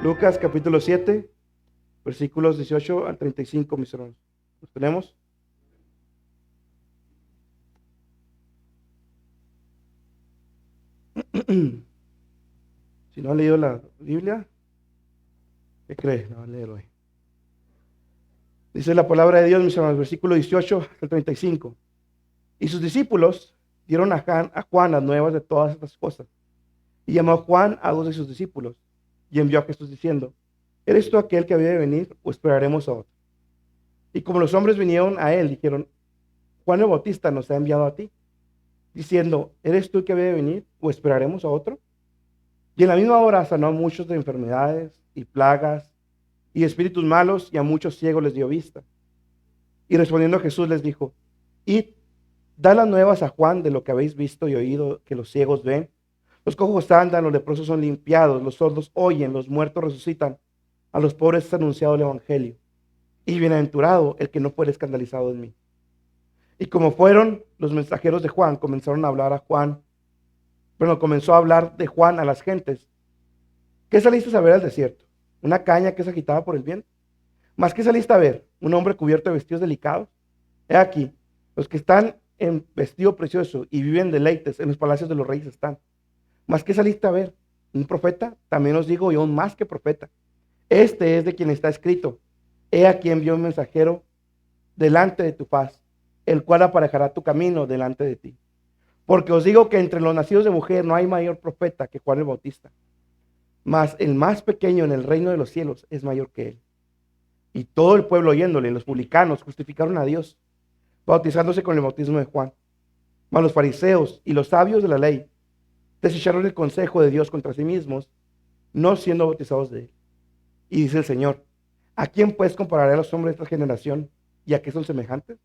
Lucas capítulo 7, versículos 18 al 35, mis hermanos. ¿Los tenemos? Si no han leído la Biblia, ¿qué cree? No van a leer hoy. Dice la palabra de Dios, mis hermanos, versículo 18 al 35. Y sus discípulos dieron a Juan las nuevas de todas estas cosas. Y llamó a Juan a dos de sus discípulos y envió a Jesús diciendo: ¿Eres tú aquel que había de venir o esperaremos a otro? Y como los hombres vinieron a él, dijeron: Juan el Bautista nos ha enviado a ti, diciendo: ¿Eres tú el que había de venir o esperaremos a otro? Y en la misma hora sanó a muchos de enfermedades y plagas y espíritus malos, y a muchos ciegos les dio vista. Y respondiendo Jesús les dijo: Id, dad las nuevas a Juan de lo que habéis visto y oído, que los ciegos ven, los cojos andan, los leprosos son limpiados, los sordos oyen, los muertos resucitan, a los pobres es anunciado el evangelio. Y bienaventurado el que no fuere escandalizado en mí. Y como fueron los mensajeros de Juan, comenzaron a hablar a Juan, bueno, comenzó a hablar de Juan a las gentes. ¿Qué saliste a ver al desierto? ¿Una caña que es agitada por el viento? ¿Más qué saliste a ver? ¿Un hombre cubierto de vestidos delicados? He aquí, los que están en vestido precioso y viven deleites en los palacios de los reyes están. ¿Más qué saliste a ver? ¿Un profeta? También os digo, y aún más que profeta. Este es de quien está escrito: He aquí envió un mensajero delante de tu faz, el cual aparejará tu camino delante de ti. Porque os digo que entre los nacidos de mujer no hay mayor profeta que Juan el Bautista, mas el más pequeño en el reino de los cielos es mayor que él. Y todo el pueblo oyéndole, los publicanos, justificaron a Dios, bautizándose con el bautismo de Juan. Mas los fariseos y los sabios de la ley desecharon el consejo de Dios contra sí mismos, no siendo bautizados de él. Y dice el Señor: ¿a quién pues compararé a los hombres de esta generación? ¿Y a qué son semejantes?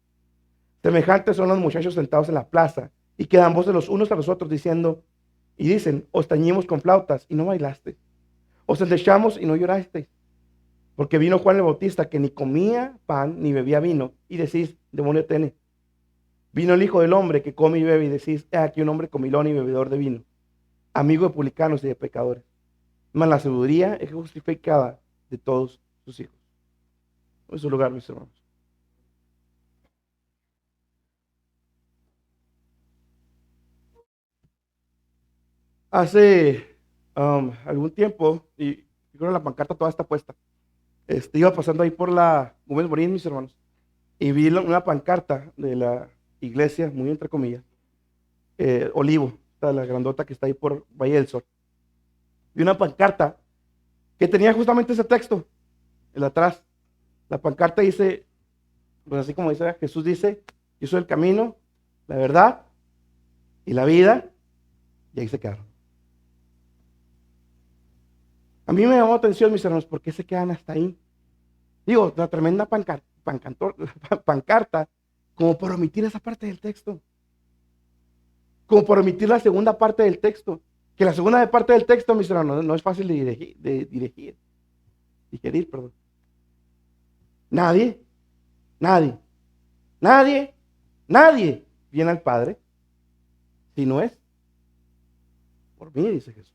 Semejantes son los muchachos sentados en la plaza, y que dan voz de los unos a los otros diciendo, y dicen: os tañimos con flautas y no bailaste, os endechamos y no llorasteis. Porque vino Juan el Bautista, que ni comía pan ni bebía vino, y decís: demonio tiene. Vino el Hijo del Hombre, que come y bebe, y decís: he aquí un hombre comilón y bebedor de vino, amigo de publicanos y de pecadores. Mas la sabiduría es justificada de todos sus hijos. En su lugar, mis hermanos. Hace algún tiempo, y creo que la pancarta toda está puesta, iba pasando ahí por la Gómez Morín, mis hermanos, y vi una pancarta de la iglesia, muy entre comillas, Olivo, la grandota que está ahí por Valle del Sol. Vi una pancarta que tenía justamente ese texto, el atrás. La pancarta dice, pues así como dice Jesús, dice: yo soy el camino, la verdad y la vida, y ahí se quedaron. A mí me llamó la atención, mis hermanos, ¿por qué se quedan hasta ahí? Digo, la tremenda pancarta, como por omitir esa parte del texto, como por omitir la segunda parte del texto, que la segunda parte del texto, mis hermanos, no es fácil de digerir, perdón. Nadie, nadie, nadie, nadie viene al Padre si no es por mí, dice Jesús.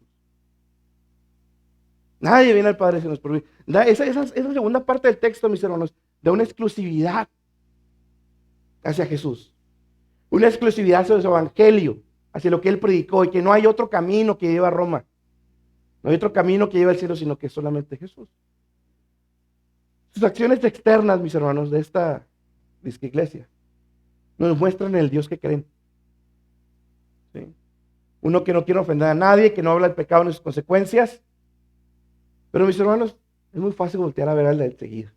Nadie viene al Padre si no es por mí. Esa segunda parte del texto, mis hermanos, da una exclusividad hacia Jesús, una exclusividad hacia su evangelio, hacia lo que él predicó, y que no hay otro camino que lleva a Roma, no hay otro camino que lleva al cielo, sino que solamente Jesús. Sus acciones externas, mis hermanos, de esta iglesia, nos muestran el Dios que creen. ¿Sí? Uno que no quiere ofender a nadie, que no habla del pecado ni sus consecuencias. Pero, mis hermanos, es muy fácil voltear a ver al del seguir.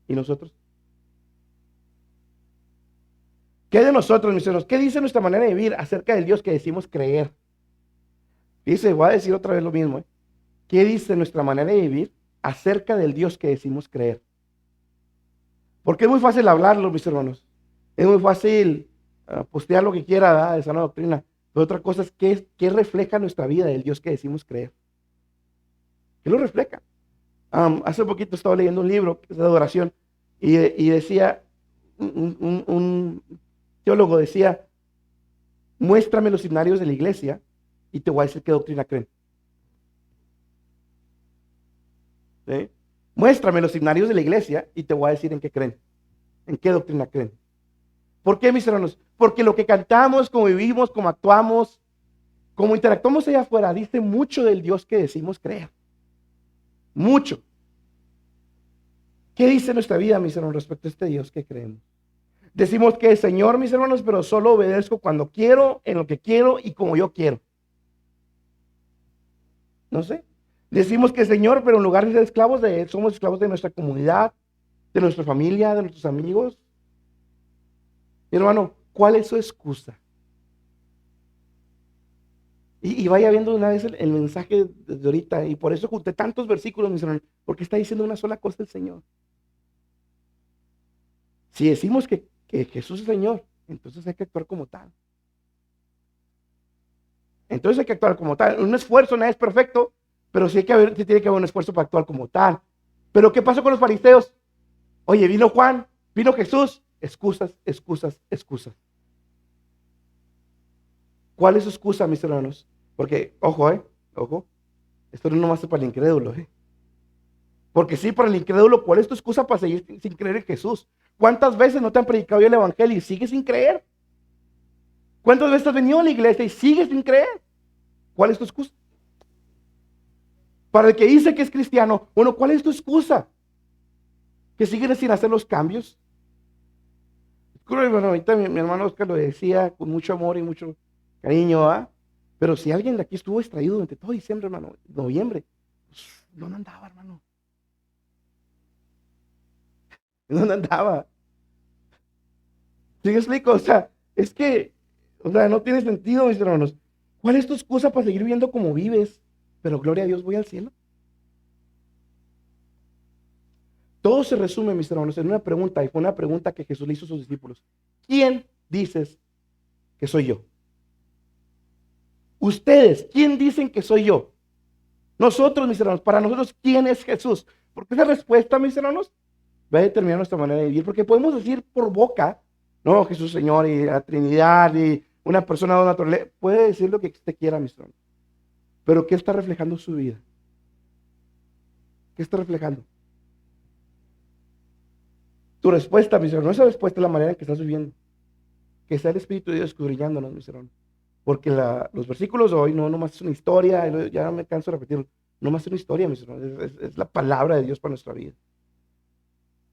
¿Y nosotros? ¿Qué hay de nosotros, mis hermanos? ¿Qué dice nuestra manera de vivir acerca del Dios que decimos creer? Dice, voy a decir otra vez lo mismo. ¿Qué dice nuestra manera de vivir acerca del Dios que decimos creer? Porque es muy fácil hablarlo, mis hermanos. Es muy fácil postear lo que quiera, ¿verdad?, de sana doctrina. Pero otra cosa es qué refleja nuestra vida del Dios que decimos creer. ¿Qué lo refleja? Hace poquito estaba leyendo un libro de adoración y decía, un teólogo decía: muéstrame los himnarios de la iglesia y te voy a decir qué doctrina creen. ¿sí? Muéstrame los himnarios de la iglesia y te voy a decir en qué creen, en qué doctrina creen. ¿Por qué, mis hermanos? Porque lo que cantamos, como vivimos, como actuamos, como interactuamos allá afuera, dice mucho del Dios que decimos creer. Mucho. ¿Qué dice nuestra vida, mis hermanos, respecto a este Dios que creemos? Decimos que es Señor, mis hermanos, pero solo obedezco cuando quiero, en lo que quiero y como yo quiero. No sé. Decimos que es Señor, pero en lugar de ser esclavos de Él, somos esclavos de nuestra comunidad, de nuestra familia, de nuestros amigos. Mi hermano, ¿cuál es su excusa? Y vaya viendo una vez el mensaje desde ahorita, y por eso junté tantos versículos, mis hermanos, porque está diciendo una sola cosa el Señor. Si decimos que Jesús es Señor, entonces hay que actuar como tal. Entonces hay que actuar como tal. Un esfuerzo no es perfecto, pero sí tiene que haber un esfuerzo para actuar como tal. Pero ¿qué pasó con los fariseos? Oye, vino Juan, vino Jesús, excusas, excusas, excusas. ¿Cuál es su excusa, mis hermanos? Porque, ojo, esto no nomás es para el incrédulo, Porque sí, para el incrédulo, ¿cuál es tu excusa para seguir sin creer en Jesús? ¿Cuántas veces no te han predicado el evangelio y sigues sin creer? ¿Cuántas veces has venido a la iglesia y sigues sin creer? ¿Cuál es tu excusa? Para el que dice que es cristiano, bueno, ¿cuál es tu excusa? ¿Que sigues sin hacer los cambios? Bueno, ahorita mi hermano Oscar lo decía con mucho amor y mucho cariño, ¿ah? Pero si alguien de aquí estuvo extraído durante todo diciembre, hermano, noviembre, pues no andaba, hermano. No andaba. ¿Sí me explico? O sea, es que, o sea, no tiene sentido, mis hermanos. ¿Cuál es tu excusa para seguir viviendo como vives? Pero gloria a Dios, voy al cielo. Todo se resume, mis hermanos, en una pregunta, y fue una pregunta que Jesús le hizo a sus discípulos. ¿Quién dices que soy yo? Ustedes, ¿quién dicen que soy yo? Nosotros, mis hermanos, para nosotros, ¿quién es Jesús? Porque esa respuesta, mis hermanos, va a determinar nuestra manera de vivir. Porque podemos decir por boca, no, Jesús Señor y la Trinidad y una persona de la naturaleza. Puede decir lo que usted quiera, mis hermanos. Pero ¿qué está reflejando su vida? ¿Qué está reflejando? Tu respuesta, mis hermanos, no esa respuesta es la manera en que estás viviendo. Que sea el Espíritu de Dios escudriñándonos, mis hermanos. Porque los versículos de hoy no nomás es una historia, ya no me canso de repetirlo, no más es una historia, mis hermanos, es la palabra de Dios para nuestra vida.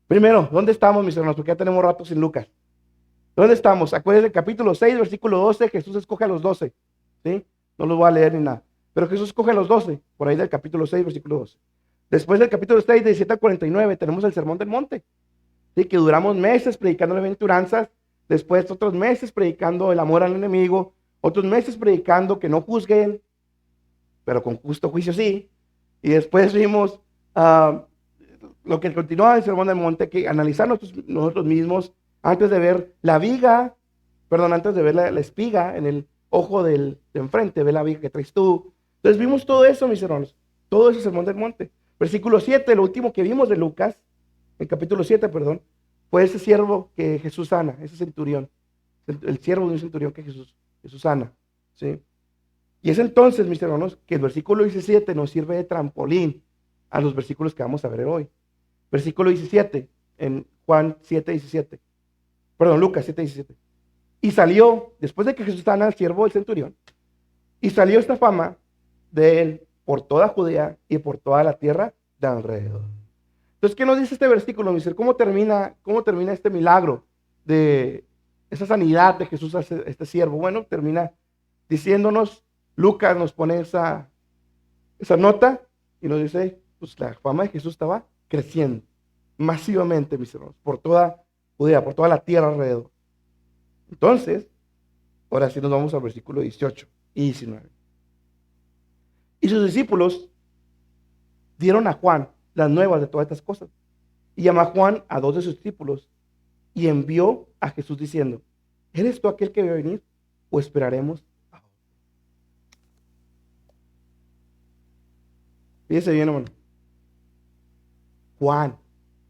Primero, ¿dónde estamos, mis hermanos? Porque ya tenemos rato sin Lucas. ¿Dónde estamos? Acuérdense, capítulo 6, versículo 12, Jesús escoge a los 12, ¿sí? No los voy a leer ni nada. Pero Jesús escoge a los 12, por ahí del capítulo 6, versículo 12. Después del capítulo 6, de 17 a 49, tenemos el Sermón del Monte, ¿sí? Que duramos meses predicando las bienaventuranzas, después otros meses predicando el amor al enemigo, otros meses predicando que no juzguen, pero con justo juicio sí. Y después vimos lo que continúa el Sermón del Monte, que analizar nosotros mismos antes de ver la viga, perdón, antes de ver la espiga en el ojo de enfrente, ve la viga que traes tú. Entonces vimos todo eso, mis hermanos, todo ese Sermón del Monte. Versículo 7, lo último que vimos de Lucas, en capítulo 7, perdón, fue ese siervo que Jesús sana, ese centurión, el siervo de un centurión que Jesús sana, ¿sí? Y es entonces, mis hermanos, que el versículo 17 nos sirve de trampolín a los versículos que vamos a ver hoy. Versículo 17, en Juan 7, 17. Perdón, Lucas 7, 17. Y salió, después de que Jesús sana al siervo del centurión, y salió esta fama de él por toda Judea y por toda la tierra de alrededor. Entonces, ¿qué nos dice este versículo, mis hermanos? ¿Cómo termina este milagro de esa sanidad de Jesús a este siervo? Bueno, termina diciéndonos, Lucas nos pone esa nota y nos dice, pues la fama de Jesús estaba creciendo masivamente, mis hermanos, por toda Judea, por toda la tierra alrededor. Entonces, ahora sí nos vamos al versículo 18 y 19. Y sus discípulos dieron a Juan las nuevas de todas estas cosas. Y llamó a Juan a dos de sus discípulos y envió a Jesús diciendo, ¿eres tú aquel que debe venir o esperaremos a otro? Fíjese bien, hermano. Juan,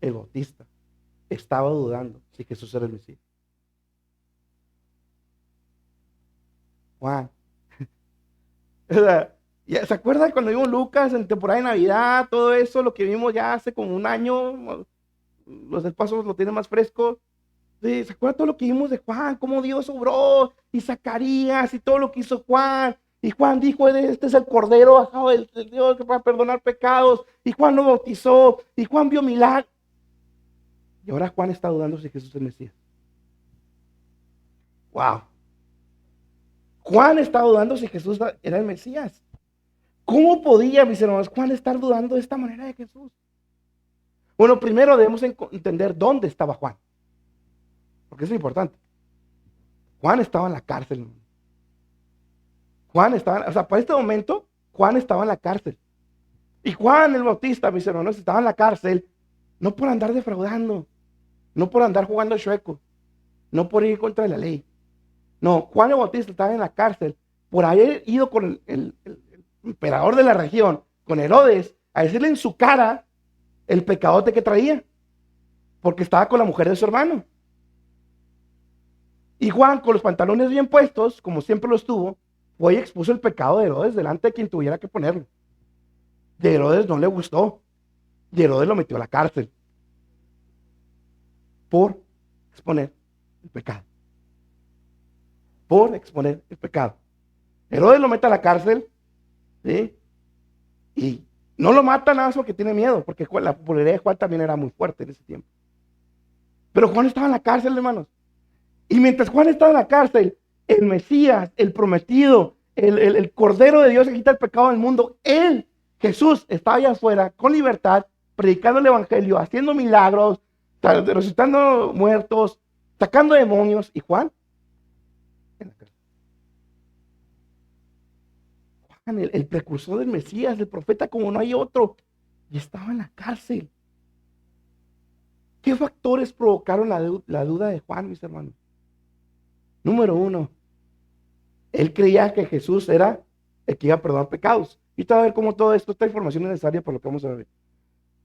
el Bautista, estaba dudando si Jesús era el Mesías. Juan. O sea, ¿Se acuerdan cuando vimos Lucas en temporada de Navidad? Todo eso, lo que vimos ya hace como un año, los del Paso lo tienen más fresco. Sí, ¿se acuerdan todo lo que vimos de Juan? Cómo Dios obró, y Zacarías, y todo lo que hizo Juan. Y Juan dijo, este es el Cordero bajado del Dios que va a perdonar pecados. Y Juan lo bautizó, y Juan vio milagros. Y ahora Juan está dudando si Jesús es el Mesías. Wow. Juan está dudando si Jesús era el Mesías. ¿Cómo podía, mis hermanos, Juan estar dudando de esta manera de Jesús? Bueno, primero debemos entender dónde estaba Juan, porque eso es importante. Juan estaba en la cárcel. Juan estaba, o sea, para este momento, Juan estaba en la cárcel. Y Juan el Bautista, mis hermanos, estaba en la cárcel, no por andar defraudando, no por andar jugando al chueco, no por ir contra la ley. No, Juan el Bautista estaba en la cárcel por haber ido con el emperador de la región, con Herodes, a decirle en su cara el pecadote que traía, porque estaba con la mujer de su hermano. Y Juan, con los pantalones bien puestos, como siempre los tuvo, fue y expuso el pecado de Herodes delante de quien tuviera que ponerlo. De Herodes no le gustó, y Herodes lo metió a la cárcel por exponer el pecado. Por exponer el pecado. Herodes lo mete a la cárcel, ¿sí? Y no lo mata nada más porque tiene miedo, porque la popularidad de Juan también era muy fuerte en ese tiempo. Pero Juan estaba en la cárcel, hermanos. Y mientras Juan estaba en la cárcel, el Mesías, el prometido, el Cordero de Dios que quita el pecado del mundo, él, Jesús, estaba allá afuera con libertad, predicando el evangelio, haciendo milagros, resucitando muertos, sacando demonios. ¿Y Juan? En la cárcel. Juan, el precursor del Mesías, el profeta como no hay otro, y estaba en la cárcel. ¿Qué factores provocaron la duda de Juan, mis hermanos? Número uno, él creía que Jesús era el que iba a perdonar pecados. Y te va a ver cómo todo esto, esta información es necesaria para lo que vamos a ver.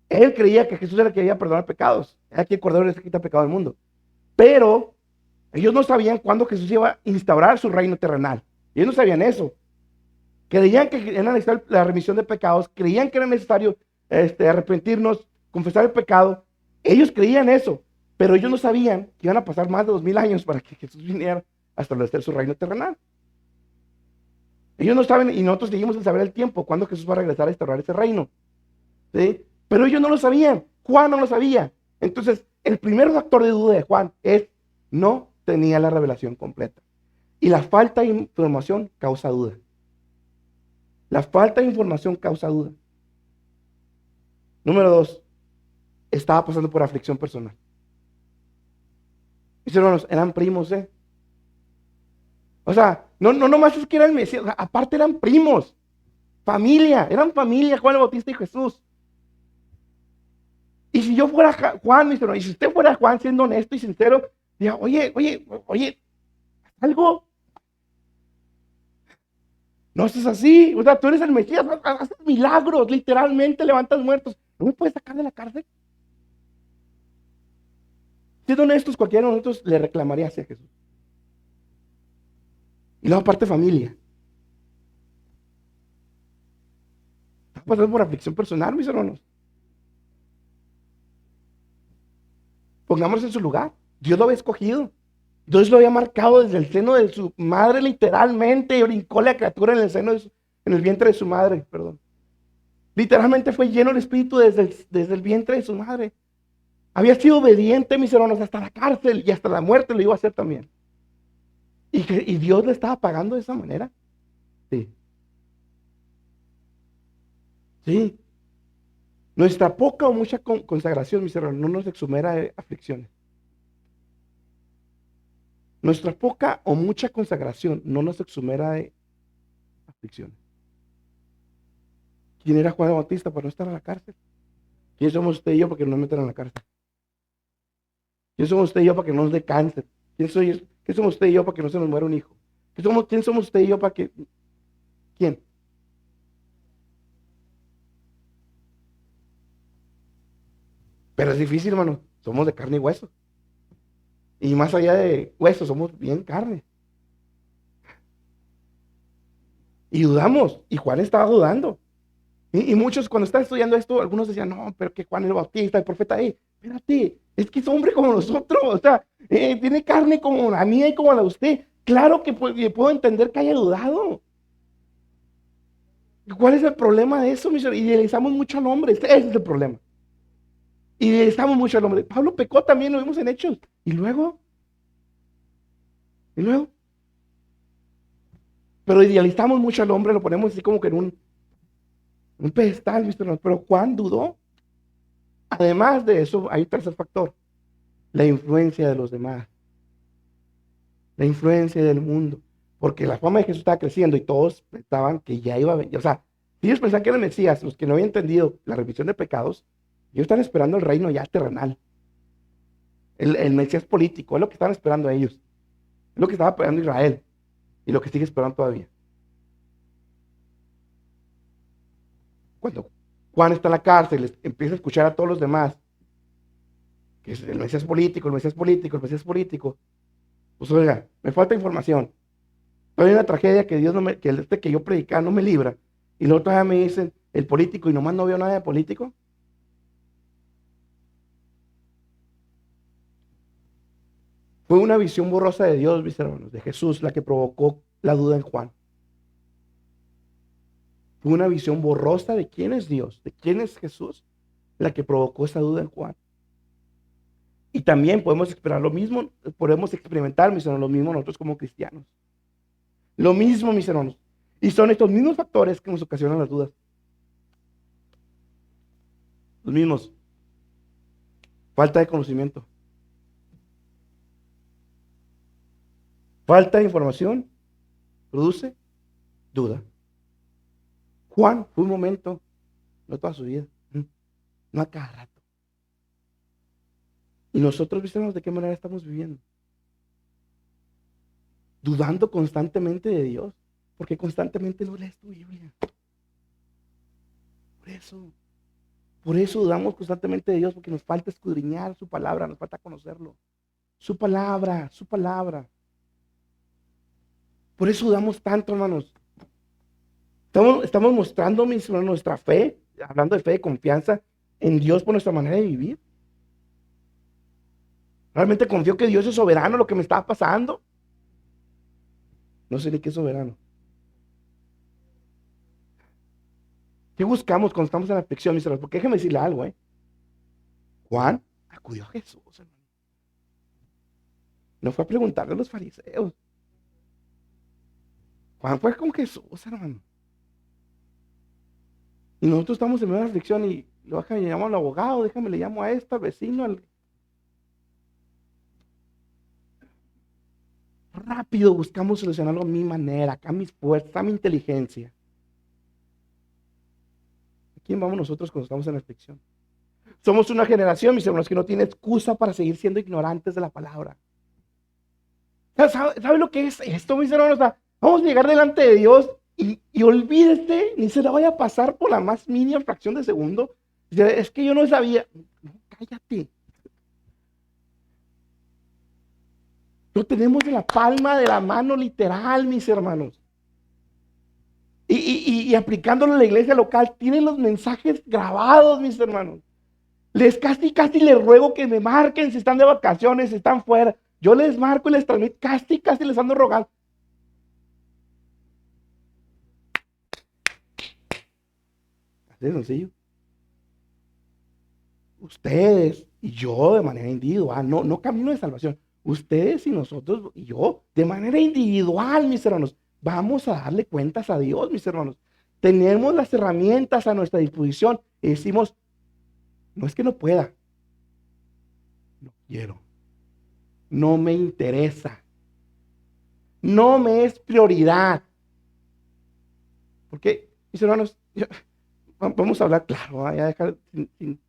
Él creía que Jesús era el que iba a perdonar pecados. Era que el Cordero les quita el pecado del mundo. Pero ellos no sabían cuándo Jesús iba a instaurar su reino terrenal. Ellos no sabían eso. Creían que era necesario la remisión de pecados. Creían que era necesario arrepentirnos, confesar el pecado. Ellos creían eso. Pero ellos no sabían que iban a pasar más de 2000 años para que Jesús viniera a establecer su reino terrenal. Ellos no saben, y nosotros seguimos sin saber el tiempo, cuándo Jesús va a regresar a instaurar ese reino. ¿Sí? Pero ellos no lo sabían, Juan no lo sabía. Entonces, el primer factor de duda de Juan es, no tenía la revelación completa. Y la falta de información causa duda. La falta de información causa duda. Número dos, estaba pasando por aflicción personal. Mis hermanos, eran primos, O sea, no nomás es que era el Mesías, o sea, aparte eran primos, eran familia, Juan el Bautista y Jesús. Y si yo fuera Juan, mis hermanos, y si usted fuera Juan siendo honesto y sincero, diga, oye, algo. No es así, o sea, tú eres el Mesías, haces milagros, literalmente levantas muertos. ¿No me puedes sacar de la cárcel? Siendo honestos, cualquiera de nosotros le reclamaría hacia Jesús. Y luego aparte familia. Está pasando por aflicción personal, mis hermanos. Pongámonos en su lugar. Dios lo había escogido. Dios lo había marcado desde el seno de su madre, literalmente. Y brincó la criatura en el seno en el vientre de su madre, perdón. Literalmente fue lleno el espíritu desde el vientre de su madre. Había sido obediente, mis hermanos, hasta la cárcel y hasta la muerte lo iba a hacer también. Y Dios le estaba pagando de esa manera. Sí. Sí. Nuestra poca o mucha consagración, mis hermanos, no nos exonera de aflicciones. Nuestra poca o mucha consagración no nos exonera de aflicciones. ¿Quién era Juan Bautista para no estar en la cárcel? ¿Quién somos usted y yo para que no nos metan en la cárcel? ¿Quién somos usted y yo para que no nos dé cáncer? ¿Quién somos usted y yo para que no se nos muera un hijo? ¿Quién somos usted y yo para que... ¿Quién? Pero es difícil, hermano. Somos de carne y hueso. Y más allá de hueso, somos bien carne. Y dudamos, y Juan estaba dudando. Y muchos cuando están estudiando esto, algunos decían, no, pero que Juan el Bautista, el profeta ahí, espérate, es que es hombre como nosotros, o sea, tiene carne como la mía y como la de usted. Claro que puedo entender que haya dudado. ¿Cuál es el problema de eso, mis hermanos? Idealizamos mucho al hombre, ese es el problema. Idealizamos mucho al hombre. Pablo pecó también, lo vimos en Hechos. Y luego, pero idealizamos mucho al hombre, lo ponemos así como que en un pedestal, mis hermanos. Pero Juan dudó. Además de eso, hay un tercer factor, la influencia de los demás, la influencia del mundo. Porque la fama de Jesús estaba creciendo y todos pensaban que ya iba a venir. O sea, si ellos pensaban que era el Mesías, los que no habían entendido la remisión de pecados, ellos están esperando el reino ya terrenal. El Mesías político, es lo que estaban esperando ellos. Es lo que estaba esperando Israel y lo que sigue esperando todavía. Cuando Juan está en la cárcel, empieza a escuchar a todos los demás, que es el Mesías político, el Mesías político, el Mesías político. Pues oiga, me falta información. Hay una tragedia que Dios no me, que yo predicaba no me libra. Y luego todavía me dicen el político y nomás no veo nada de político. Fue una visión borrosa de Dios, mis hermanos, de Jesús, la que provocó la duda en Juan. Fue una visión borrosa de quién es Dios, de quién es Jesús, la que provocó esa duda en Juan. Y también podemos esperar lo mismo, podemos experimentar, mis hermanos, lo mismo nosotros como cristianos. Lo mismo, mis hermanos. Y son estos mismos factores que nos ocasionan las dudas. Los mismos. Falta de conocimiento. Falta de información produce duda. Juan fue un momento, no toda su vida, no a cada rato. Y nosotros, ¿viste de qué manera estamos viviendo? Dudando constantemente de Dios, porque constantemente no lees tu Biblia. Por eso dudamos constantemente de Dios, porque nos falta escudriñar su palabra, nos falta conocerlo. Su palabra, su palabra. Por eso dudamos tanto, hermanos. Estamos mostrando, mis hermanos, nuestra fe, hablando de fe, de confianza en Dios por nuestra manera de vivir. Realmente confío que Dios es soberano lo que me está pasando. No sé ni qué es soberano. ¿Qué buscamos cuando estamos en la aflicción, mis hermanos? Porque déjeme decirle algo, Juan acudió a Jesús, hermano. No fue a preguntarle a los fariseos. Juan fue con Jesús, hermano. Y nosotros estamos en una aflicción y déjame le llamo al abogado, déjame le llamo a esta, al vecino, rápido buscamos solucionarlo a mi manera, acá a mis fuerzas, a mi inteligencia. ¿A quién vamos nosotros cuando estamos en la aflicción? Somos una generación, mis hermanos, que no tiene excusa para seguir siendo ignorantes de la palabra. ¿Sabe lo que es esto, mis hermanos? O sea, vamos a llegar delante de Dios y olvídese, ni se la vaya a pasar por la más mínima fracción de segundo. Es que yo no sabía. No, cállate. Lo tenemos en la palma de la mano, literal, mis hermanos. Y aplicándolo en la iglesia local, tienen los mensajes grabados, mis hermanos. Casi les ruego que me marquen si están de vacaciones, si están fuera. Yo les marco y les transmito, casi les ando rogando. Así de sencillo. Ustedes y yo de manera individual, no camino de salvación. Ustedes y nosotros y yo de manera individual, mis hermanos, vamos a darle cuentas a Dios, mis hermanos. Tenemos las herramientas a nuestra disposición y decimos, no es que no pueda, no quiero, no me interesa, no me es prioridad. Porque, mis hermanos, vamos a hablar claro, ya dejar sin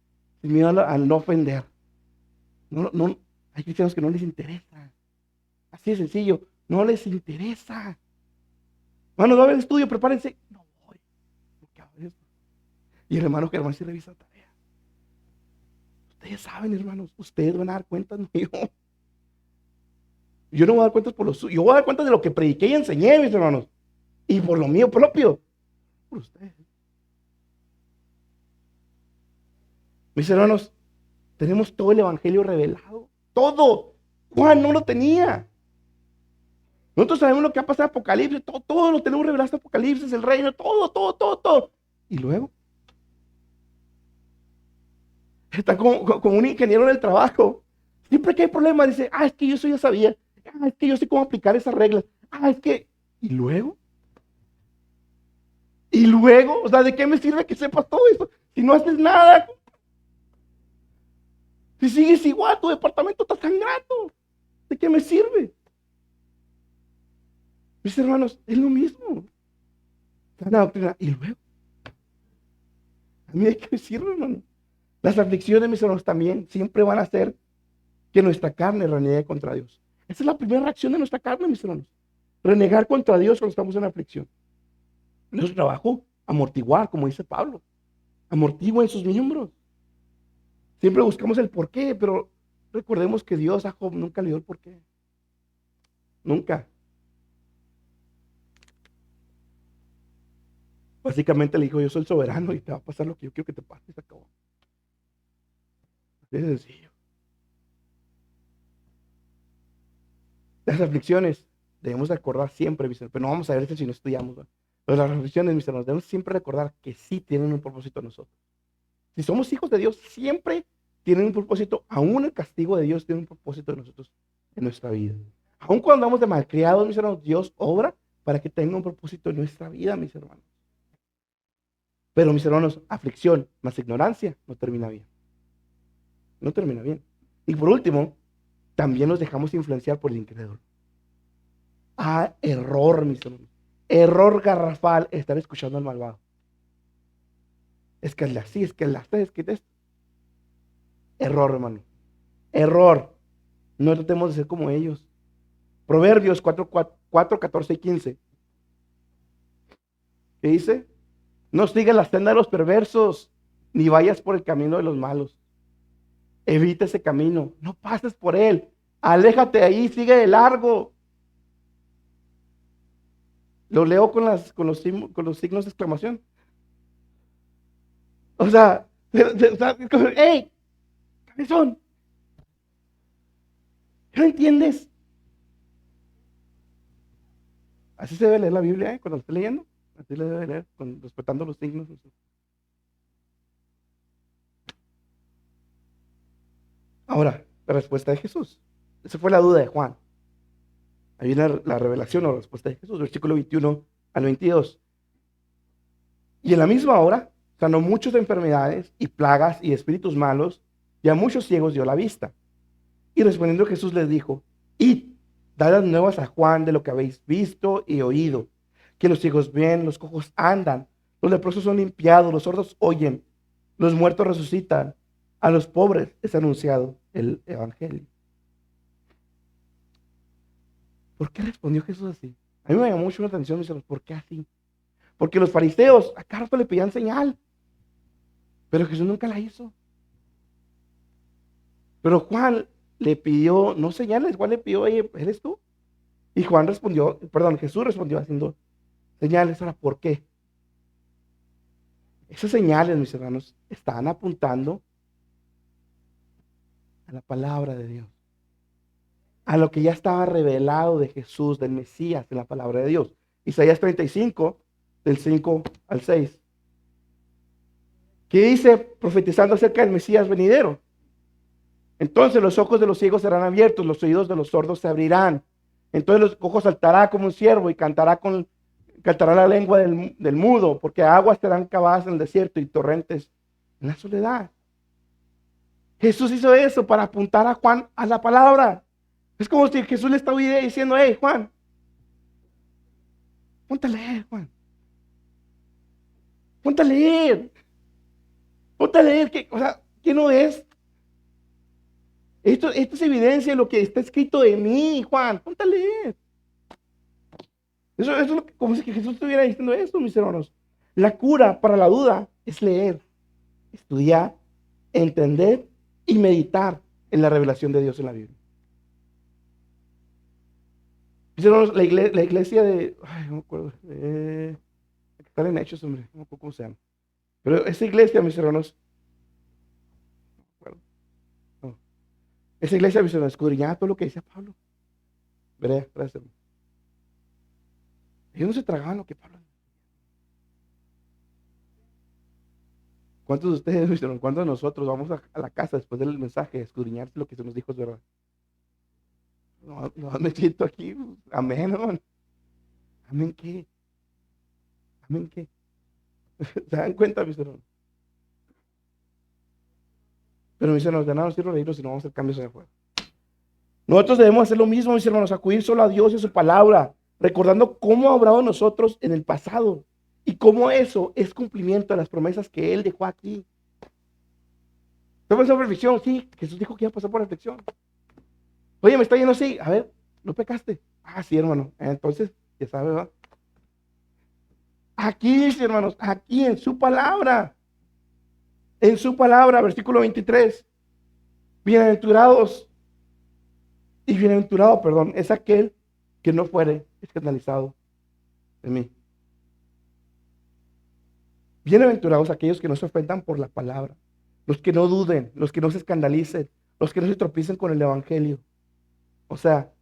miedo al no ofender. No, hay cristianos que no les interesa. Así de sencillo, no les interesa. Hermanos, va a haber estudio, prepárense. No voy. Y el hermano Germán sí revisa la tarea. Ustedes saben, hermanos, ustedes van a dar cuentas, no yo. Yo no voy a dar cuentas por los suyos. Yo voy a dar cuentas de lo que prediqué y enseñé, mis hermanos. Y por lo mío propio, por ustedes. Mis hermanos, tenemos todo el evangelio revelado. Todo. Juan no lo tenía. Nosotros sabemos lo que ha pasado en Apocalipsis. Todo lo tenemos revelado en Apocalipsis, el reino, todo. Y luego, está como un ingeniero en el trabajo. Siempre que hay problemas, dice, es que yo eso ya sabía. Es que yo sé cómo aplicar esas reglas. Es que... ¿Y luego? O sea, ¿de qué me sirve que sepas todo eso si no haces nada? Si sigues igual, tu departamento está sangrando. ¿De qué me sirve? Mis hermanos, es lo mismo. Sana doctrina. Y luego, ¿a mí de qué me sirve, hermano? Las aflicciones, mis hermanos, también siempre van a hacer que nuestra carne reniegue contra Dios. Esa es la primera reacción de nuestra carne, mis hermanos. Renegar contra Dios cuando estamos en aflicción. Nuestro trabajo, amortiguar, como dice Pablo. Amortigua en sus miembros. Siempre buscamos el por qué, pero recordemos que Dios a Job nunca le dio el por qué. Nunca. Básicamente le dijo, yo soy el soberano y te va a pasar lo que yo quiero que te pase. Se acabó. Así de sencillo. Las aflicciones debemos recordar siempre, mis hermanos, pero no vamos a ver eso si no estudiamos. ¿No? Pero las aflicciones, mis hermanos, debemos siempre recordar que sí tienen un propósito en nosotros. Si somos hijos de Dios, siempre tienen un propósito. Aún el castigo de Dios tiene un propósito de nosotros en nuestra vida. Aún cuando andamos de malcriados, mis hermanos, Dios obra para que tenga un propósito en nuestra vida, mis hermanos. Pero, mis hermanos, aflicción más ignorancia no termina bien. No termina bien. Y por último, también nos dejamos influenciar por el incrédulo. Error, mis hermanos. Error garrafal estar escuchando al malvado. Es que es así, es que es que es. Error, hermano. Error. No tratemos de ser como ellos. Proverbios 4, 14 y 15. ¿Qué dice? No sigas la senda de los perversos, ni vayas por el camino de los malos. Evita ese camino, no pases por él. Aléjate de ahí, sigue de largo. Lo leo con los signos de exclamación. O sea, ¡hey! Cabezón, ¿no entiendes? Así se debe leer la Biblia, cuando lo esté leyendo. Así le debe leer, respetando los signos. Ahora, la respuesta de Jesús. Esa fue la duda de Juan. Ahí viene la revelación o la respuesta de Jesús, versículo 21 al 22. Y en la misma hora sanó muchas enfermedades y plagas y espíritus malos, y a muchos ciegos dio la vista. Y respondiendo Jesús les dijo, id, dad las nuevas a Juan de lo que habéis visto y oído, que los ciegos ven, los cojos andan, los leprosos son limpiados, los sordos oyen, los muertos resucitan, a los pobres es anunciado el evangelio. ¿Por qué respondió Jesús así? A mí me llamó mucho la atención, mis hermanos, ¿por qué así? Porque los fariseos a cada rato le pedían señal, pero Jesús nunca la hizo. Pero Juan le pidió, no señales, Juan le pidió, oye, ¿eres tú? Y Juan respondió, perdón, Jesús respondió haciendo señales. Ahora, ¿por qué? Esas señales, mis hermanos, están apuntando a la palabra de Dios, a lo que ya estaba revelado de Jesús, del Mesías, de la palabra de Dios. Isaías 35, del 5 al 6. ¿Qué dice profetizando acerca del Mesías venidero? Entonces los ojos de los ciegos serán abiertos, los oídos de los sordos se abrirán. Entonces los cojos saltará como un ciervo y cantará la lengua del mudo, porque aguas serán cavadas en el desierto y torrentes en la soledad. Jesús hizo eso para apuntar a Juan a la palabra. Es como si Jesús le estaba diciendo, hey Juan, ponte a leer, Juan. Ponte a leer. Ponte a leer, o sea, ¿qué no es? Esto es evidencia de lo que está escrito de mí, Juan. Ponte a leer. Eso es como si Jesús estuviera diciendo esto, mis hermanos. La cura para la duda es leer, estudiar, entender y meditar en la revelación de Dios en la Biblia. Mis hermanos, la iglesia de, ay, no me acuerdo, que está en Hechos, hombre, no me acuerdo cómo se llama. Pero esa iglesia, mis hermanos, no me acuerdo, no. Esa iglesia, mis hermanos, escudriñaba todo lo que decía Pablo. Veré, gracias, hermano. Ellos no se tragaban lo que Pablo. ¿Cuántos de ustedes, mis hermanos, cuántos de nosotros vamos a la casa después del mensaje a escudriñar si lo que se nos dijo es verdad? No, no me siento aquí, amén, hermano. Amén, ¿qué? Amén, ¿qué? ¿Se dan cuenta, mis hermanos? Pero mis hermanos, de nada nos sirve reírnos si no vamos a hacer cambios allá afuera. Nosotros debemos hacer lo mismo, mis hermanos, acudir solo a Dios y a su palabra, recordando cómo ha obrado en nosotros en el pasado y cómo eso es cumplimiento de las promesas que Él dejó aquí. ¿Está pasando por aflicción? Sí, Jesús dijo que iba a pasar por aflicción. Oye, me está yendo así. A ver, ¿no pecaste? Ah, sí, hermano. Entonces, ya sabes, ¿verdad? Aquí dice, hermanos, aquí en su palabra, versículo 23. Bienaventurados y bienaventurado, perdón, es aquel que no fuere escandalizado de mí. Bienaventurados aquellos que no se ofendan por la palabra, los que no duden, los que no se escandalicen, los que no se tropiecen con el evangelio. O sea,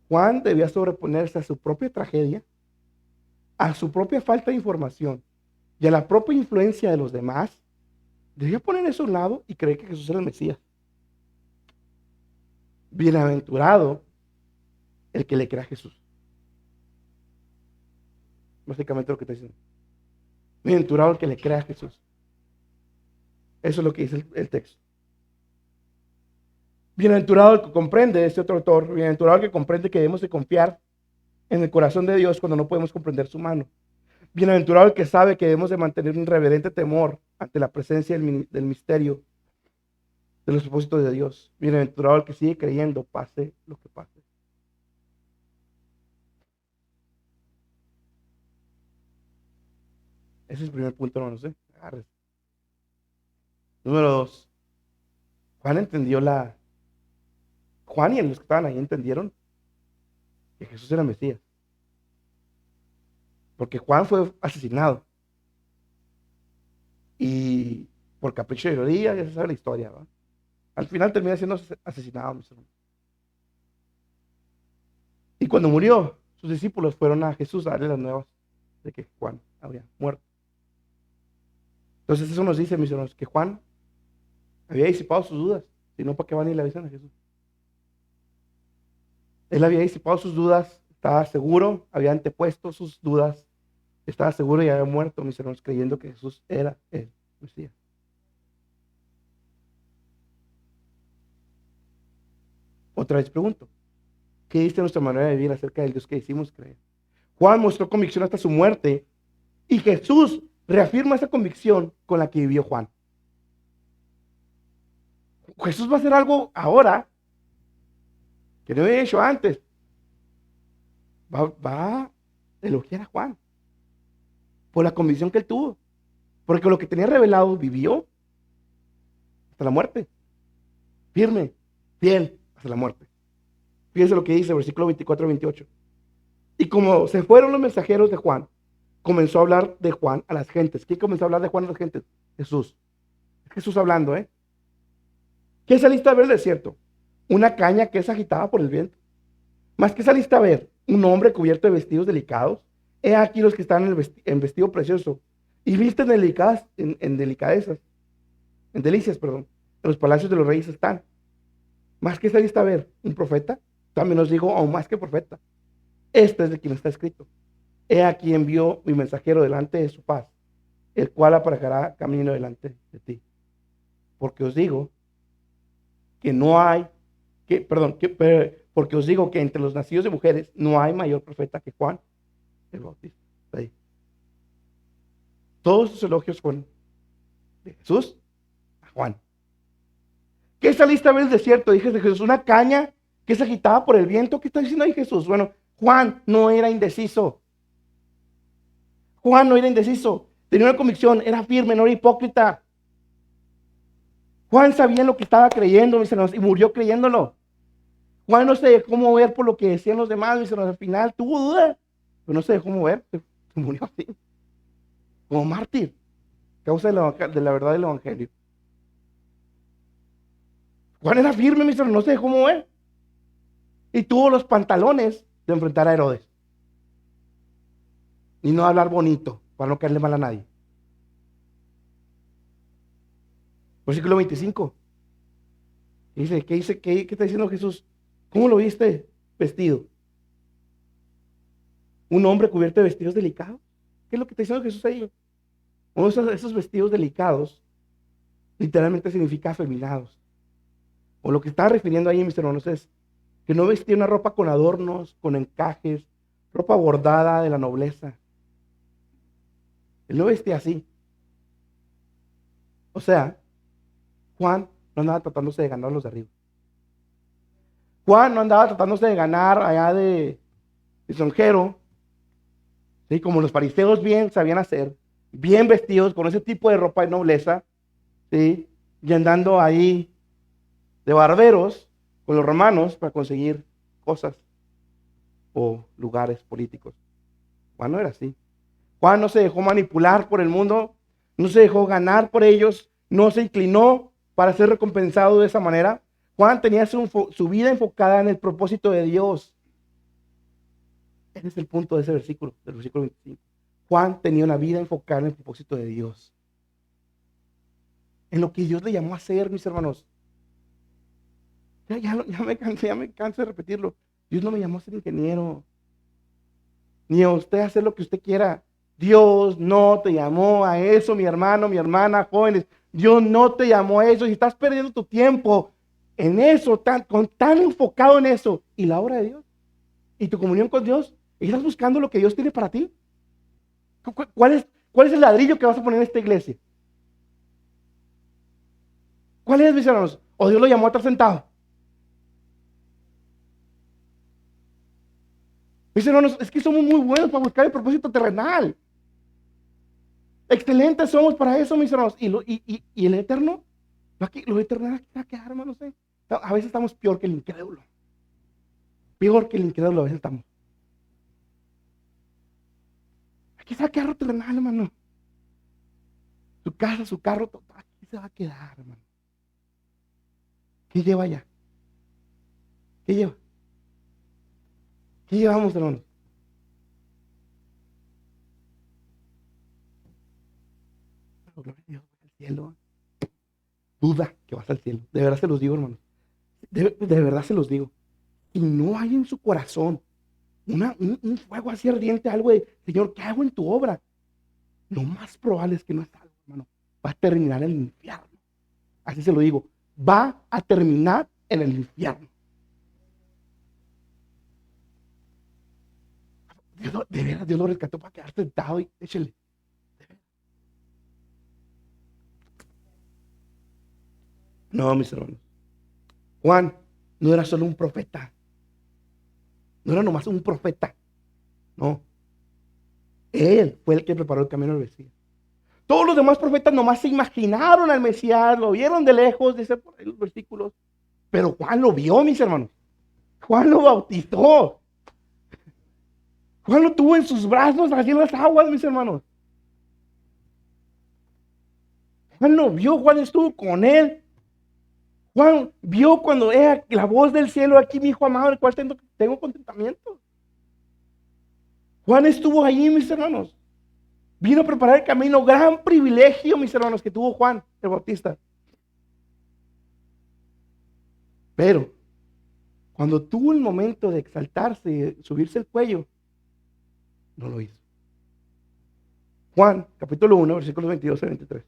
Juan debía sobreponerse a su propia tragedia, a su propia falta de información y a la propia influencia de los demás. Debía poner eso a un lado y creer que Jesús era el Mesías. Bienaventurado el que le crea a Jesús. Básicamente lo que está diciendo. Bienaventurado el que le crea a Jesús. Eso es lo que dice el texto. Bienaventurado el que comprende, este otro autor, bienaventurado el que comprende que debemos de confiar en el corazón de Dios cuando no podemos comprender su mano. Bienaventurado el que sabe que debemos de mantener un reverente temor ante la presencia del misterio de los propósitos de Dios. Bienaventurado el que sigue creyendo, pase lo que pase. Ese es el primer punto, hermanos. Agárrese. Número 2. Juan y los que estaban ahí entendieron que Jesús era el Mesías. Porque Juan fue asesinado. Y por capricho de Herodías, ya se sabe la historia, ¿va? Al final termina siendo asesinado, mis hermanos. Y cuando murió, sus discípulos fueron a Jesús a darle las nuevas de que Juan había muerto. Entonces eso nos dice, mis hermanos, que Juan había disipado sus dudas, si no, ¿para qué van y le avisan a Jesús? Él había disipado sus dudas, estaba seguro, había antepuesto sus dudas, estaba seguro y había muerto, mis hermanos, creyendo que Jesús era el Mesías. Otra vez pregunto, ¿qué dice nuestra manera de vivir acerca del Dios que decimos creer? Juan mostró convicción hasta su muerte y Jesús reafirma esa convicción con la que vivió Juan. Jesús va a hacer algo ahora que no había hecho antes. Va a elogiar a Juan por la convicción que él tuvo, porque lo que tenía revelado vivió hasta la muerte, firme, fiel hasta la muerte. Fíjense lo que dice, versículo 24-28. Y como se fueron los mensajeros de Juan, comenzó a hablar de Juan a las gentes. ¿Quién comenzó a hablar de Juan a las gentes? Jesús. Es Jesús hablando, ¿eh? ¿Qué saliste a ver el desierto? Una caña que es agitada por el viento. Más que saliste a ver un hombre cubierto de vestidos delicados. He aquí los que están en vestido precioso y visten en delicadezas, en delicias, perdón. En los palacios de los reyes están. Más que saliste a ver un profeta, también os digo, aún más que profeta. Este es de quien está escrito. He aquí envió mi mensajero delante de su paz, el cual aparejará camino delante de ti. Porque os digo que no hay, porque os digo que entre los nacidos de mujeres no hay mayor profeta que Juan el Bautista. Ahí. Todos sus elogios fueron de Jesús a Juan. ¿Qué saliste a ver el desierto? Dije de Jesús, una caña que se agitaba por el viento. ¿Qué está diciendo ahí Jesús? Bueno, Juan no era indeciso. Juan no era indeciso. Tenía una convicción, era firme, no era hipócrita. Juan sabía en lo que estaba creyendo, mis hermanos, y murió creyéndolo. Juan no se dejó mover por lo que decían los demás, mis hermanos. Al final tuvo duda, pero no se dejó mover, se murió así, como mártir, a causa de la verdad del evangelio. Juan era firme, mis hermanos, no se dejó mover. Y tuvo los pantalones de enfrentar a Herodes. Y no hablar bonito, para no caerle mal a nadie. Versículo 25. Dice? ¿Qué está diciendo Jesús? ¿Cómo lo viste vestido? ¿Un hombre cubierto de vestidos delicados? ¿Qué es lo que está diciendo Jesús ahí? Uno de esos vestidos delicados literalmente significa afeminados. O lo que está refiriendo ahí, mis hermanos, es que no vestía una ropa con adornos, con encajes, ropa bordada de la nobleza. Él no vestía así. O sea, Juan no andaba tratándose de ganar a los de arriba. Juan no andaba tratándose de ganar allá de extranjero, ¿sí? Como los fariseos bien sabían hacer, bien vestidos con ese tipo de ropa de nobleza, ¿sí? Y andando ahí de barberos con los romanos para conseguir cosas o lugares políticos. Juan no era así. Juan no se dejó manipular por el mundo, no se dejó ganar por ellos, no se inclinó para ser recompensado de esa manera. Juan tenía su vida enfocada en el propósito de Dios. Ese es el punto de ese versículo, del versículo 25. Juan tenía una vida enfocada en el propósito de Dios. En lo que Dios le llamó a hacer, mis hermanos. Ya me canso de repetirlo. Dios no me llamó a ser ingeniero, ni a usted a hacer lo que usted quiera. Dios no te llamó a eso, mi hermano, mi hermana, jóvenes. Dios no te llamó a eso. Si estás perdiendo tu tiempo en eso, tan enfocado en eso, y la obra de Dios, y tu comunión con Dios, y estás buscando lo que Dios tiene para ti. ¿Cuál es el ladrillo que vas a poner en esta iglesia? ¿Cuál es, mis hermanos? ¿O Dios lo llamó a estar sentado? Mis hermanos, es que somos muy buenos para buscar el propósito terrenal. Excelentes somos para eso, mis hermanos. Y el eterno, lo eterno va a quedar, hermanos. A veces estamos peor que el incrédulo. Peor que el incrédulo a veces estamos. Aquí se va a quedar lo terrenal, hermano. Su casa, su carro, todo, aquí se va a quedar, hermano. ¿Qué lleva allá? ¿Qué lleva? ¿Qué llevamos, hermanos? Gloria a Dios, al cielo. Duda que vas al cielo. De verdad se los digo, hermanos. De verdad se los digo. Y no hay en su corazón un fuego así ardiente, algo de, Señor, ¿qué hago en tu obra? Lo más probable es que no es algo, hermano. Va a terminar en el infierno. Así se lo digo. Va a terminar en el infierno. De veras, Dios lo rescató para quedar sentado y échele. No, mis hermanos. Juan no era solo un profeta. No era nomás un profeta. No. Él fue el que preparó el camino al Mesías. Todos los demás profetas nomás se imaginaron al Mesías, lo vieron de lejos, dice por ahí los versículos. Pero Juan lo vio, mis hermanos. Juan lo bautizó. Juan lo tuvo en sus brazos, allí en las aguas, mis hermanos. Juan lo vio, Juan estuvo con él. Juan vio cuando era la voz del cielo, aquí mi hijo amado, el cual tengo contentamiento. Juan estuvo allí, mis hermanos. Vino a preparar el camino. Gran privilegio, mis hermanos, que tuvo Juan el Bautista. Pero cuando tuvo el momento de exaltarse y de subirse el cuello, no lo hizo. Juan, capítulo 1, versículos 22 y 23.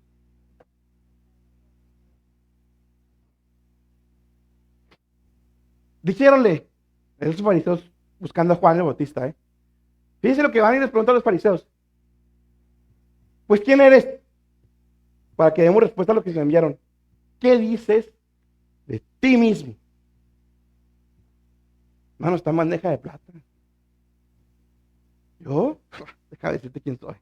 Dijéronle, esos fariseos buscando a Juan el Bautista, Fíjense lo que van y les preguntan a los fariseos. Pues, ¿quién eres? Para que demos respuesta a lo que se enviaron. ¿Qué dices de ti mismo? Hermano, está en bandeja de plata. ¿Yo? Deja de decirte quién soy.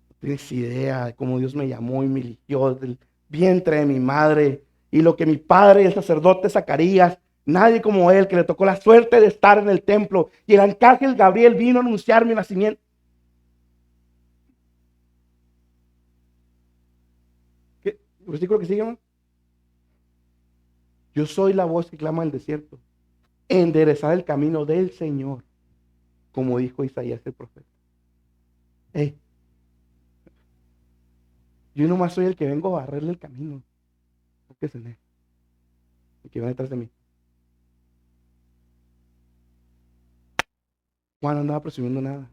No tienes idea de cómo Dios me llamó y me eligió del vientre de mi madre Y lo que mi padre, el sacerdote Zacarías, nadie como él, que le tocó la suerte de estar en el templo, y el arcángel Gabriel vino a anunciar mi nacimiento. ¿Qué? ¿El versículo que sigue, hermano? Yo soy la voz que clama en el desierto. Enderezar el camino del Señor, como dijo Isaías el profeta. Hey, yo nomás soy el que vengo a barrerle el camino. ¿Qué se me? El que va detrás de mí. Juan no andaba presumiendo nada.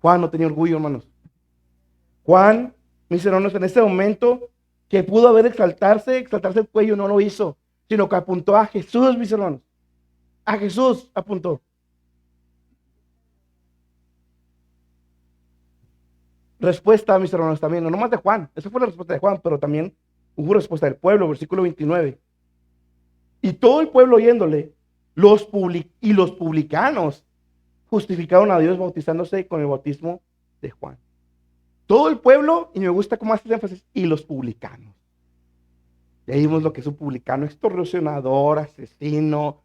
Juan no tenía orgullo, hermanos. Juan, mis hermanos, en ese momento que pudo haber exaltarse el cuello, no lo hizo, sino que apuntó a Jesús, mis hermanos. A Jesús apuntó. Respuesta, mis hermanos, también, no nomás de Juan. Esa fue la respuesta de Juan, pero también hubo respuesta del pueblo, versículo 29. Y todo el pueblo oyéndole, los publicanos justificaron a Dios bautizándose con el bautismo de Juan. Todo el pueblo, y me gusta cómo hace énfasis, y los publicanos. Y ahí vimos lo que es un publicano: extorsionador, asesino.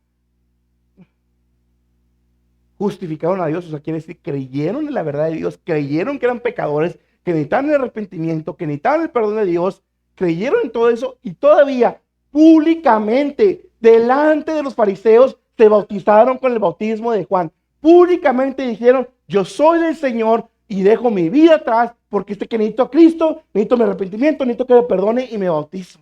Justificaron a Dios, o sea, quiere decir, creyeron en la verdad de Dios, creyeron que eran pecadores, que necesitaban el arrepentimiento, que necesitaban el perdón de Dios, creyeron en todo eso, y todavía públicamente, delante de los fariseos, se bautizaron con el bautismo de Juan. Públicamente dijeron: yo soy del Señor y dejo mi vida atrás, porque que necesito a Cristo, necesito mi arrepentimiento, necesito que me perdone y me bautizo.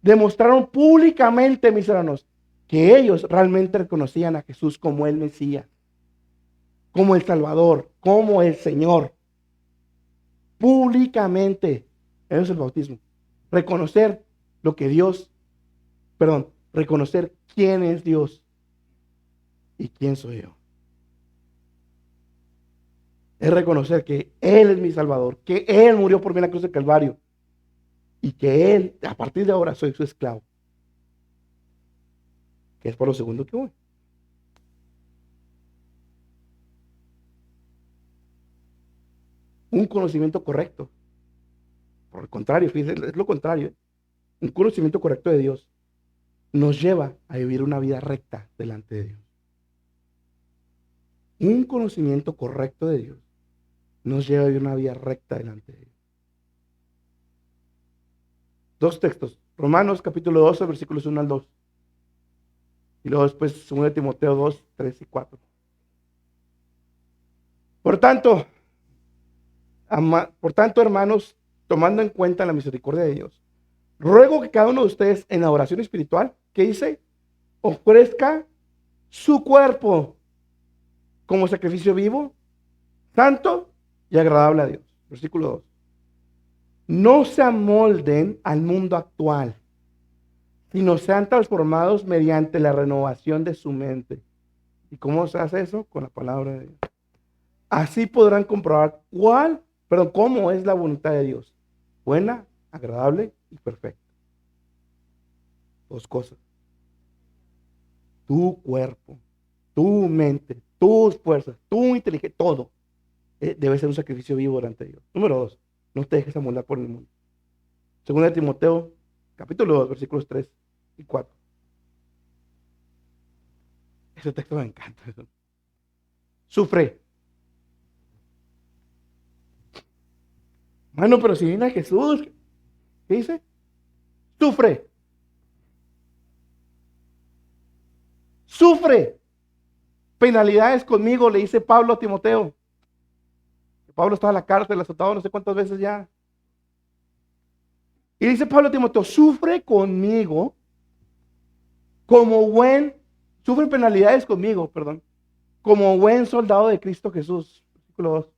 Demostraron públicamente, mis hermanos, que ellos realmente reconocían a Jesús como el Mesías, como el Salvador, como el Señor. Públicamente. Eso es el bautismo. Reconocer lo que reconocer quién es Dios y quién soy yo. Es reconocer que Él es mi Salvador, que Él murió por mí en la cruz del Calvario y que Él, a partir de ahora, soy su esclavo. Que es por lo segundo que voy. Un conocimiento correcto. Por el contrario, fíjense, es lo contrario. Un conocimiento correcto de Dios nos lleva a vivir una vida recta delante de Dios. Un conocimiento correcto de Dios nos lleva a vivir una vida recta delante de Dios. Dos textos. Romanos capítulo 12, versículos 1 al 2. Y luego después 2 Timoteo 2, 3 y 4. Por tanto, hermanos, tomando en cuenta la misericordia de Dios, ruego que cada uno de ustedes en la oración espiritual, ¿qué dice? Ofrezca su cuerpo como sacrificio vivo, santo y agradable a Dios. Versículo 2. No se amolden al mundo actual, sino sean transformados mediante la renovación de su mente. ¿Y cómo se hace eso? Con la palabra de Dios. Así podrán comprobar cómo es la voluntad de Dios: buena, agradable y perfecta. Dos cosas. Tu cuerpo, tu mente, tus fuerzas, tu inteligencia, todo debe ser un sacrificio vivo delante de Dios. Número 2, no te dejes amoldar por el mundo. 2 Timoteo, capítulo 2, versículos 3 y 4. Ese texto me encanta. Sufre. Mano, pero si viene a Jesús, ¿qué dice? Sufre. Sufre. Penalidades conmigo, le dice Pablo a Timoteo. Pablo estaba en la cárcel, azotado no sé cuántas veces ya. Y dice Pablo a Timoteo: sufre conmigo sufre penalidades conmigo, como buen soldado de Cristo Jesús. Versículo 2.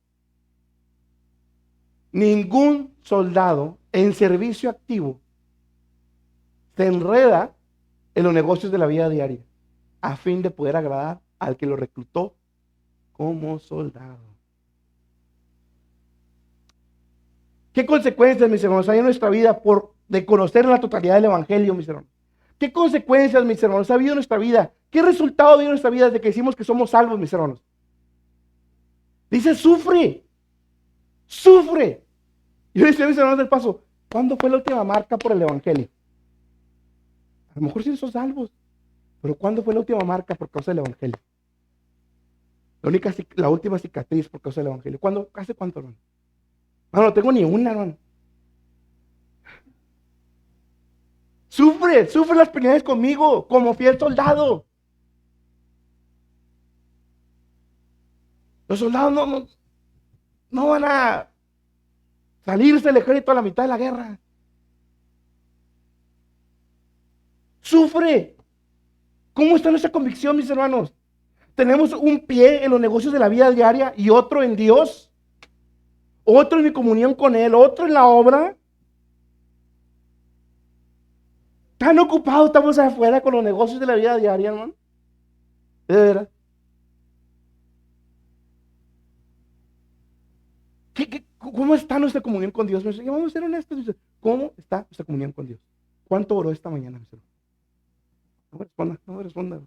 Ningún soldado en servicio activo se enreda en los negocios de la vida diaria a fin de poder agradar al que lo reclutó como soldado. ¿Qué consecuencias, mis hermanos, hay en nuestra vida de conocer la totalidad del Evangelio, mis hermanos? ¿Qué consecuencias, mis hermanos, ha habido en nuestra vida? ¿Qué resultado ha habido en nuestra vida desde que decimos que somos salvos, mis hermanos? Dice: sufre. Sufre. Yo le decía a mis hermanos del Paso: ¿cuándo fue la última marca por el Evangelio? A lo mejor sí son salvos, pero ¿cuándo fue la última marca por causa del evangelio? La última cicatriz por causa del evangelio. ¿Cuándo? ¿Hace cuánto, hermano? No tengo ni una, hermano. Sufre las penalidades conmigo, como fiel soldado. Los soldados no van a salirse del ejército a la mitad de la guerra. Sufre. ¿Cómo está nuestra convicción, mis hermanos? Tenemos un pie en los negocios de la vida diaria y otro en Dios, otro en mi comunión con Él, otro en la obra. Tan ocupados estamos afuera con los negocios de la vida diaria, hermano. De veras. ¿Cómo está nuestra comunión con Dios? Vamos a ser honestos. ¿Cómo está nuestra comunión con Dios? ¿Cuánto oró esta mañana, mis hermanos? No me responda, no me responda,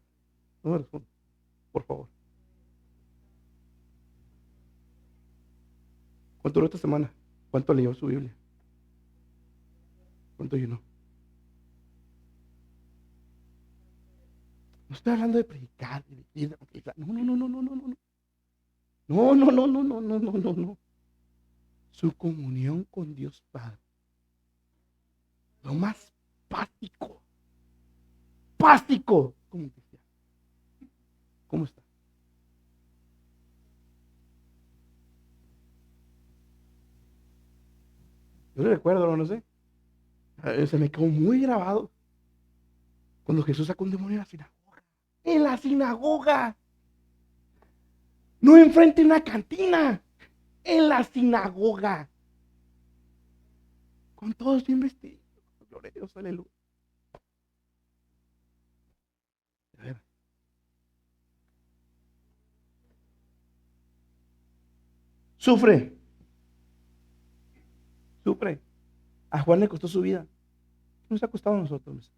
no me responda, por favor. ¿Cuánto oró esta semana? ¿Cuánto leyó su Biblia? ¿Cuánto llenó? No estoy hablando de predicar, de predicar. No. No. Su comunión con Dios Padre. Lo más básico como cristiano. ¿Cómo está? Yo recuerdo, no sé. Se me quedó muy grabado cuando Jesús sacó un demonio en la sinagoga. En la sinagoga. No enfrente de una cantina. En la sinagoga. Con todos bien vestidos. Gloria a Dios, aleluya. A ver. Sufre. A Juan le costó su vida. Nos ha costado a nosotros.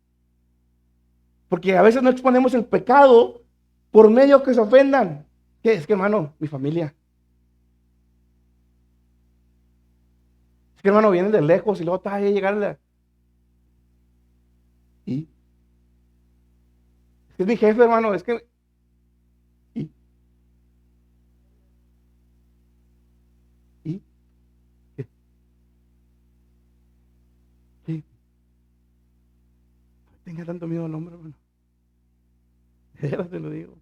Porque a veces no exponemos el pecado por medio que se ofendan. ¿Qué? Es que, hermano, mi familia. Es que, hermano, vienen de lejos y luego está ahí a llegar. ¿Y? Es que es mi jefe, hermano. Es que. ¿Y? ¿Y? ¿Qué? ¿Qué? No tenga tanto miedo al hombre, hermano. De veras te lo digo.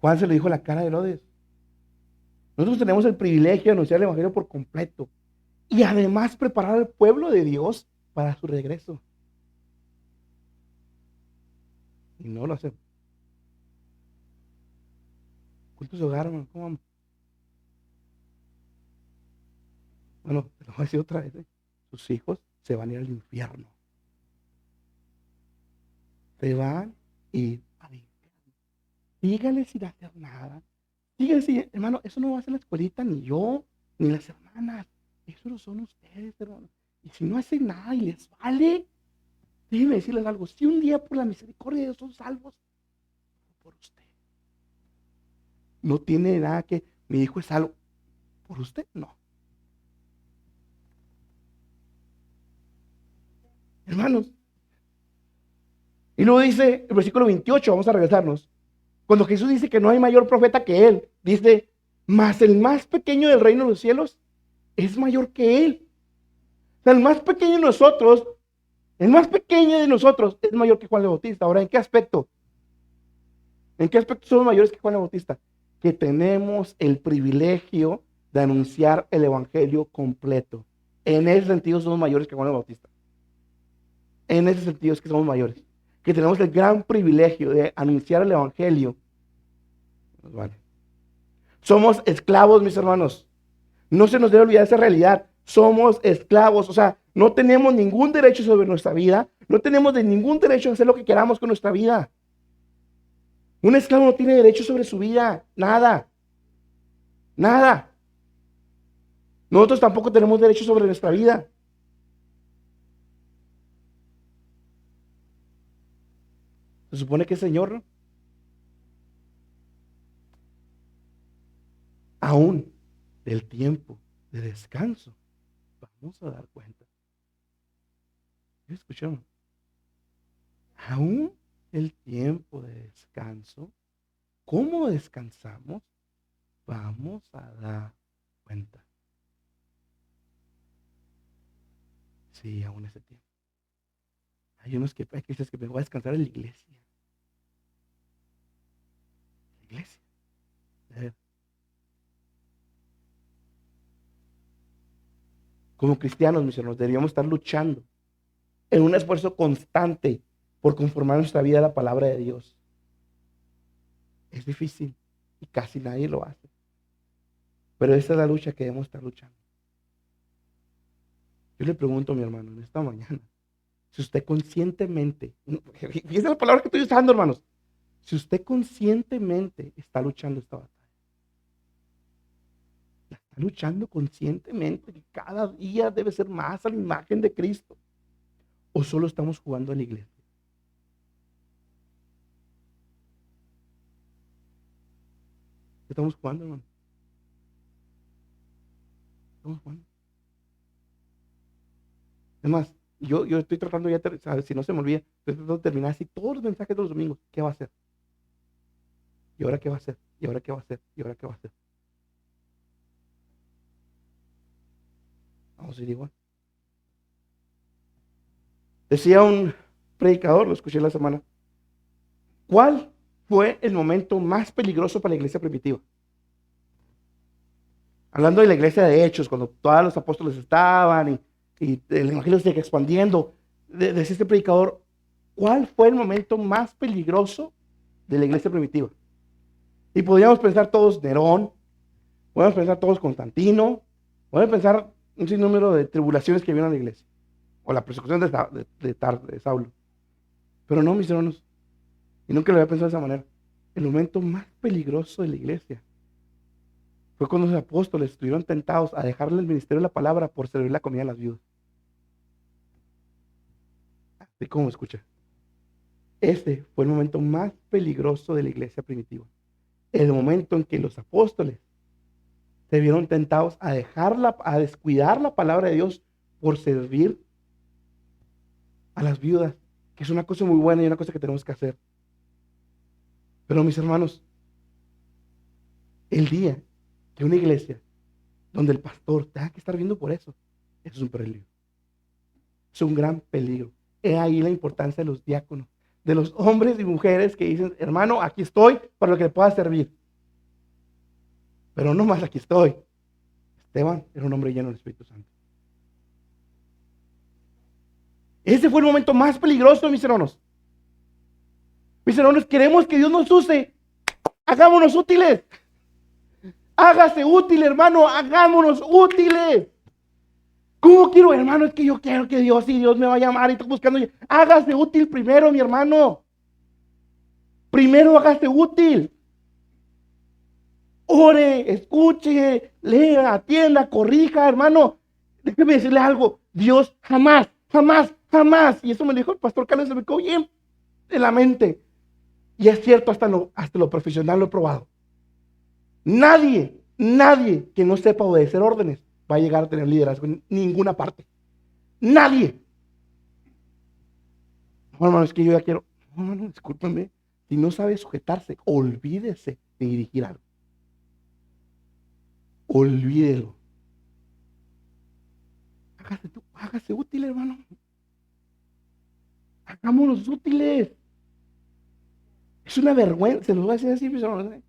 Juan se lo dijo a la cara de Herodes. Nosotros tenemos el privilegio de anunciar el evangelio por completo. Y además preparar al pueblo de Dios para su regreso. Y no lo hacemos. Cultos de hogar, hermano. ¿Cómo vamos? Bueno, te lo voy a decir otra vez. Sus hijos se van a ir al infierno. Se van a ir al infierno. Dígale sin hacer nada. Dígale, hermano, eso no va a ser la escuelita, ni yo, ni las hermanas. Eso no son ustedes, hermano. Y si no hacen nada y les vale, déjenme decirles algo. Si un día por la misericordia de Dios son salvos, por usted. No tiene nada que, mi hijo es salvo. ¿Por usted? No. Hermanos. Y luego dice el versículo 28, vamos a regresarnos. Cuando Jesús dice que no hay mayor profeta que él, dice, mas el más pequeño del reino de los cielos es mayor que él. O sea, el más pequeño de nosotros, es mayor que Juan el Bautista. Ahora, ¿en qué aspecto? ¿En qué aspecto somos mayores que Juan el Bautista? Que tenemos el privilegio de anunciar el evangelio completo. En ese sentido somos mayores que Juan el Bautista. En ese sentido es que somos mayores. Que tenemos el gran privilegio de anunciar el evangelio. Vale. Somos esclavos, mis hermanos. No se nos debe olvidar esa realidad. Somos esclavos. O sea, no tenemos ningún derecho sobre nuestra vida. No tenemos ningún derecho a hacer lo que queramos con nuestra vida. Un esclavo no tiene derecho sobre su vida. Nada. Nada. Nosotros tampoco tenemos derecho sobre nuestra vida. Se supone que el Señor, aún del tiempo de descanso, vamos a dar cuenta. ¿Ya escucharon? Aún el tiempo de descanso, ¿cómo descansamos? Vamos a dar cuenta. Sí, aún ese tiempo. Hay cristianos que me voy a descansar en la iglesia. La iglesia. A ver. Como cristianos, mis hermanos, deberíamos estar luchando en un esfuerzo constante por conformar nuestra vida a la palabra de Dios. Es difícil y casi nadie lo hace. Pero esa es la lucha que debemos estar luchando. Yo le pregunto a mi hermano en esta mañana, si usted conscientemente, fíjese la palabra que estoy usando, hermanos, si usted conscientemente está luchando esta batalla, la está luchando conscientemente, que cada día debe ser más a la imagen de Cristo, o solo estamos jugando a la iglesia. ¿Qué estamos jugando, hermano? Estamos jugando. Además, yo estoy tratando ya, ¿sabes? Si no se me olvida, estoy tratando de terminar así todos los mensajes de los domingos. ¿Qué va a hacer? ¿Y ahora qué va a hacer? ¿Y ahora qué va a hacer? ¿Y ahora qué va a hacer? Vamos a ir igual. Decía un predicador, lo escuché la semana, ¿cuál fue el momento más peligroso para la iglesia primitiva? Hablando de la iglesia de Hechos, cuando todos los apóstoles estaban y el evangelio se expandiendo, decía este predicador, ¿cuál fue el momento más peligroso de la iglesia primitiva? Y podríamos pensar todos Nerón, podemos pensar todos Constantino, podemos pensar un sinnúmero de tribulaciones que vieron a la iglesia, o la persecución de Saulo. Pero no, mis hermanos, y nunca lo había pensado de esa manera. El momento más peligroso de la iglesia fue cuando los apóstoles estuvieron tentados a dejarle el ministerio de la palabra por servir la comida a las viudas. Así como escucha. Ese fue el momento más peligroso de la iglesia primitiva. El momento en que los apóstoles se vieron tentados a descuidar la palabra de Dios por servir a las viudas, que es una cosa muy buena y una cosa que tenemos que hacer. Pero mis hermanos, el día que una iglesia donde el pastor tenga que estar viendo por eso es un peligro. Es un gran peligro. He ahí la importancia de los diáconos, de los hombres y mujeres que dicen, hermano, aquí estoy para lo que le pueda servir. Pero no más aquí estoy. Esteban era un hombre lleno del Espíritu Santo. Ese fue el momento más peligroso, mis hermanos. Mis hermanos, queremos que Dios nos use. Hagámonos útiles. Hágase útil, hermano. Hagámonos útiles. ¿Cómo quiero, hermano? Es que yo quiero que Dios me va a llamar y estoy buscando. Hágase útil primero, mi hermano. Primero hágase útil. Ore, escuche, lea, atienda, corrija, hermano. Déjeme decirle algo. Dios jamás, y eso me lo dijo el pastor Carlos, se me quedó bien en la mente. Y es cierto, hasta lo profesional lo he probado. Nadie que no sepa obedecer órdenes va a llegar a tener liderazgo en ninguna parte. Nadie. No, hermano, es que yo ya quiero. No, hermano, discúlpenme. Si no sabe sujetarse, olvídese de dirigir algo. Olvídelo. Hágase útil, hermano. Hagámonos útiles. Es una vergüenza, se los voy a decir así, mis hermanos.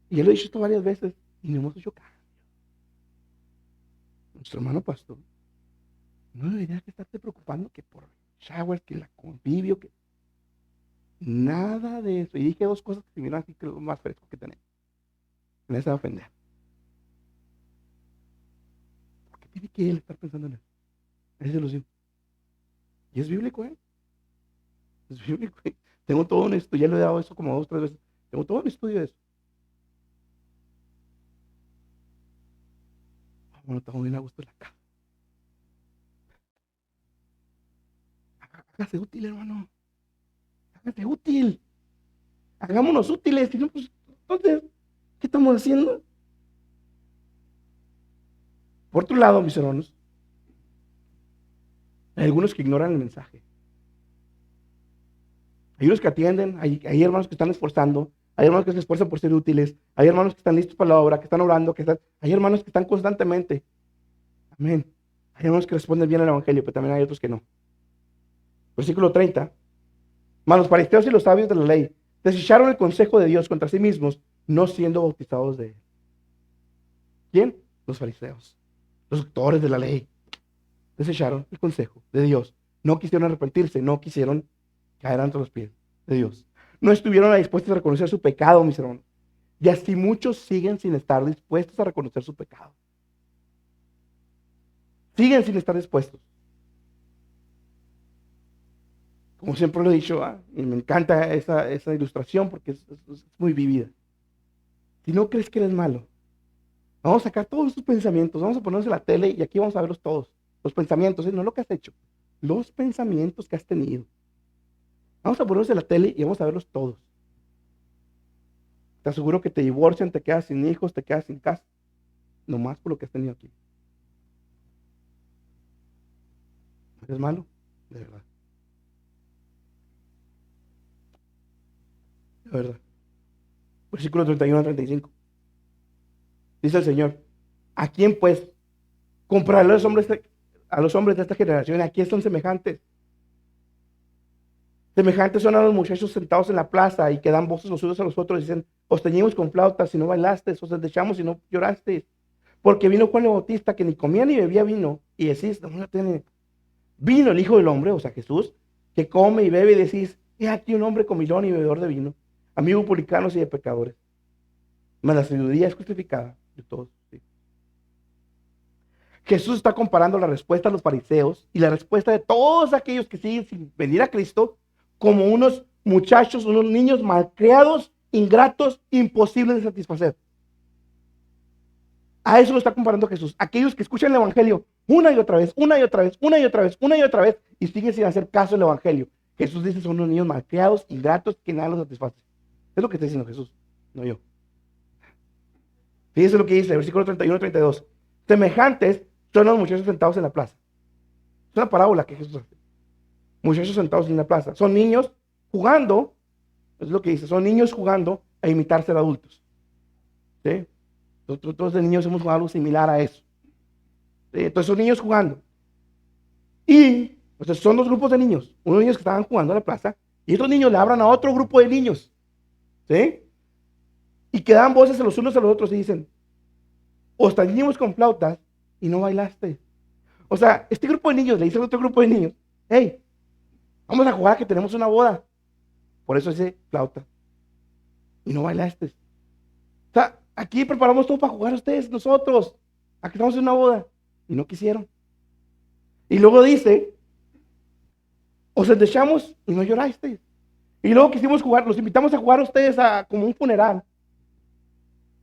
Y yo lo he dicho esto varias veces y no hemos hecho cambio. Nuestro hermano pastor no debería que estarte preocupando que por showers, que la convivio, que nada de eso. Y dije dos cosas que se miran así que lo más fresco que tenemos. Me se va a ofender. ¿Por qué tiene que él estar pensando en eso? Esa es ilusión. Y es bíblico, ¿eh? Es bíblico. Tengo todo un estudio, ya lo he dado eso como 2 o 3 veces. Tengo todo un estudio de eso. Bueno, estamos bien a gusto en la casa. Hágase útil, hermano. Hágase útil. Hagámonos útiles. Si no, pues, entonces, ¿qué estamos haciendo? Por otro lado, mis hermanos, Hay algunos que ignoran el mensaje. Hay unos que atienden, hay hermanos que están esforzando, hay hermanos que se esfuerzan por ser útiles, hay hermanos que están listos para la obra, que están orando, hay hermanos que están constantemente. Amén. Hay hermanos que responden bien al evangelio, pero también hay otros que no. Versículo 30. Mas los fariseos y los sabios de la ley desecharon el consejo de Dios contra sí mismos, no siendo bautizados de él. ¿Quién? Los fariseos, los doctores de la ley. Desecharon el consejo de Dios. No quisieron arrepentirse, no quisieron caer ante los pies de Dios. No estuvieron dispuestos a reconocer su pecado, mis hermanos. Y así muchos siguen sin estar dispuestos a reconocer su pecado. Siguen sin estar dispuestos. Como siempre lo he dicho, y me encanta esa ilustración porque es muy vivida. Si no crees que eres malo, vamos a sacar todos tus pensamientos, vamos a ponernos en la tele y aquí vamos a verlos todos. Los pensamientos, no lo que has hecho, los pensamientos que has tenido. Vamos a ponernos en la tele y vamos a verlos todos. Te aseguro que te divorcian, te quedas sin hijos, te quedas sin casa. Nomás por lo que has tenido aquí. ¿Eres malo? De verdad. De verdad. Versículo 31 a 35. Dice el Señor, ¿a quién pues comprarle a los hombres de esta generación? ¿A quién son semejantes? Semejantes son a los muchachos sentados en la plaza y que dan voces los unos a los otros y dicen, os teñimos con flautas y no bailaste, os desechamos y no lloraste. Porque vino Juan el Bautista que ni comía ni bebía vino y decís, no tiene. Vino el Hijo del Hombre, o sea Jesús, que come y bebe y decís, he aquí un hombre comilón y bebedor de vino, amigo de publicanos y de pecadores. Mas la sabiduría es justificada de todos. ¿Sí? Jesús está comparando la respuesta de los fariseos y la respuesta de todos aquellos que siguen sin venir a Cristo como unos muchachos, unos niños malcriados, ingratos, imposibles de satisfacer. A eso lo está comparando Jesús. Aquellos que escuchan el Evangelio una y otra vez, una y otra vez, una y otra vez, una y otra vez, y siguen sin hacer caso del Evangelio. Jesús dice, son unos niños malcriados, ingratos, que nada los satisface. Es lo que está diciendo Jesús, no yo. Fíjense lo que dice, versículo 31 y 32. Semejantes son los muchachos sentados en la plaza. Es una parábola que Jesús hace. Muchachos sentados en la plaza. Son niños jugando, es lo que dice, son niños jugando a imitar ser adultos. ¿Sí? Nosotros de niños hemos jugado algo similar a eso. ¿Sí? Entonces son niños jugando. Y entonces son dos grupos de niños. Unos niños que estaban jugando a la plaza y otros niños le hablan a otro grupo de niños. ¿Sí? Y que dan voces a los unos a los otros y dicen, os tañimos con flautas y no bailaste. O sea, este grupo de niños le dice al otro grupo de niños, hey, vamos a jugar que tenemos una boda. Por eso dice flauta. Y no bailaste. O sea, aquí preparamos todo para jugar ustedes, nosotros. Aquí estamos en una boda. Y no quisieron. Y luego dice, os endechamos y no lloraste. Y luego quisimos jugar, los invitamos a jugar a ustedes como un funeral.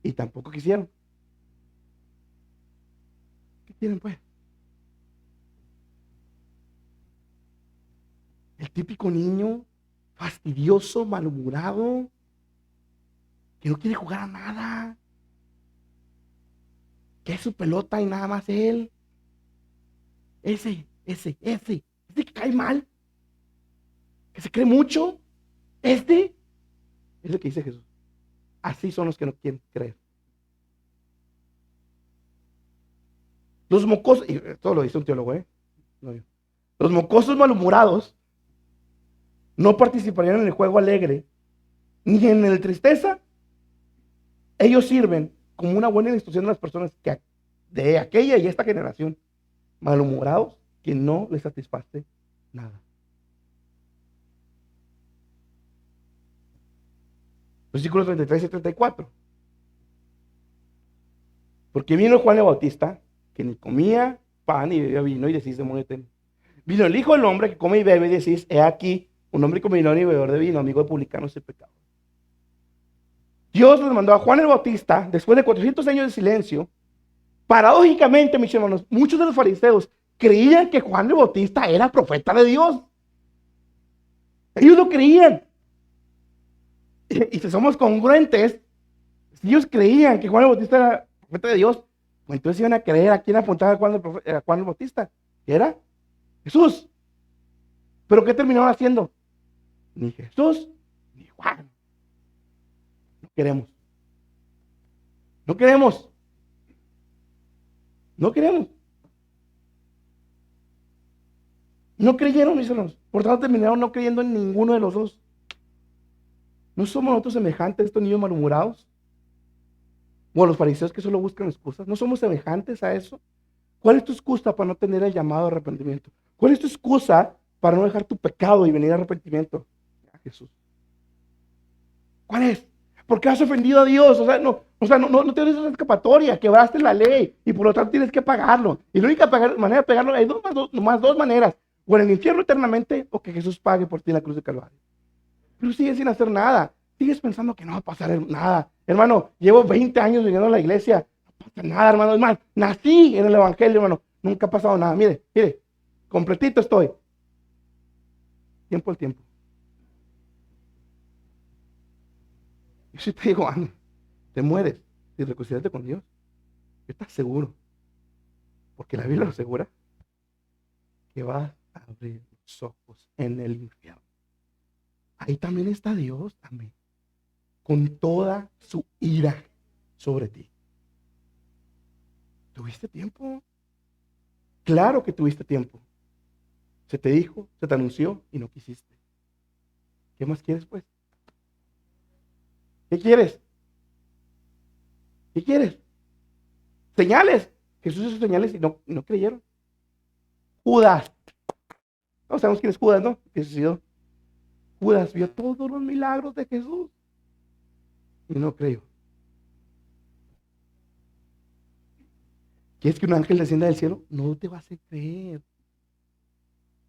Y tampoco quisieron. ¿Qué quieren pues? El típico niño fastidioso, malhumorado, que no quiere jugar a nada, que es su pelota y nada más él. Ese que cae mal, que se cree mucho, es lo que dice Jesús. Así son los que no quieren creer. Los mocosos, y todo lo dice un teólogo, no yo. Los mocosos malhumorados no participarían en el juego alegre, ni en el tristeza. Ellos sirven como una buena instrucción a las personas de aquella y esta generación, malhumorados, que no les satisface nada. Versículos 33 y 34. Porque vino Juan el Bautista, que ni comía pan ni bebía vino, y decís, demonio ten. Vino el Hijo del Hombre que come y bebe, y decís, he aquí, un hombre comilón y bebedor de vino, amigo de publicanos y pecadores. Dios les mandó a Juan el Bautista, después de 400 años de silencio. Paradójicamente, mis hermanos, muchos de los fariseos creían que Juan el Bautista era profeta de Dios. Ellos lo creían. Y si somos congruentes, si ellos creían que Juan el Bautista era profeta de Dios, pues entonces iban a creer a quién apuntaba Juan el Bautista. ¿Qué era? Jesús. ¿Pero qué terminaron haciendo? Ni Jesús, ni Juan. No queremos. No queremos. No queremos. No creyeron, mis hermanos. Por tanto, terminaron no creyendo en ninguno de los dos. ¿No somos nosotros semejantes a estos niños malhumorados? O a los fariseos que solo buscan excusas. ¿No somos semejantes a eso? ¿Cuál es tu excusa para no tener el llamado a arrepentimiento? ¿Cuál es tu excusa para no dejar tu pecado y venir a arrepentimiento? A Jesús. ¿Cuál es? Porque has ofendido a Dios. No tienes esa escapatoria. Quebraste la ley y por lo tanto tienes que pagarlo. Y la única manera de pagarlo hay nomás dos maneras. O en el infierno eternamente o que Jesús pague por ti en la cruz de Calvario. Pero sigues sin hacer nada. Sigues pensando que no va a pasar nada. Hermano, llevo 20 años viniendo a la iglesia. No pasa nada, hermano. Es más, nací en el evangelio, hermano. Nunca ha pasado nada. Mire, completito estoy. Tiempo al tiempo. Y si te digo, te mueres sin reconciliarte con Dios, estás seguro, porque la Biblia lo asegura, que vas a abrir los ojos en el infierno. Ahí también está Dios, amén, con toda su ira sobre ti. ¿Tuviste tiempo? Claro que tuviste tiempo. Se te dijo, se te anunció y no quisiste. ¿Qué más quieres, pues? ¿Qué quieres? ¿Qué quieres? Señales. Jesús hizo señales y no creyeron. Judas. No sabemos quién es Judas, ¿no? Que sucedió. Judas vio todos los milagros de Jesús y no creyó. ¿Quieres que un ángel descienda del cielo? No te vas a creer.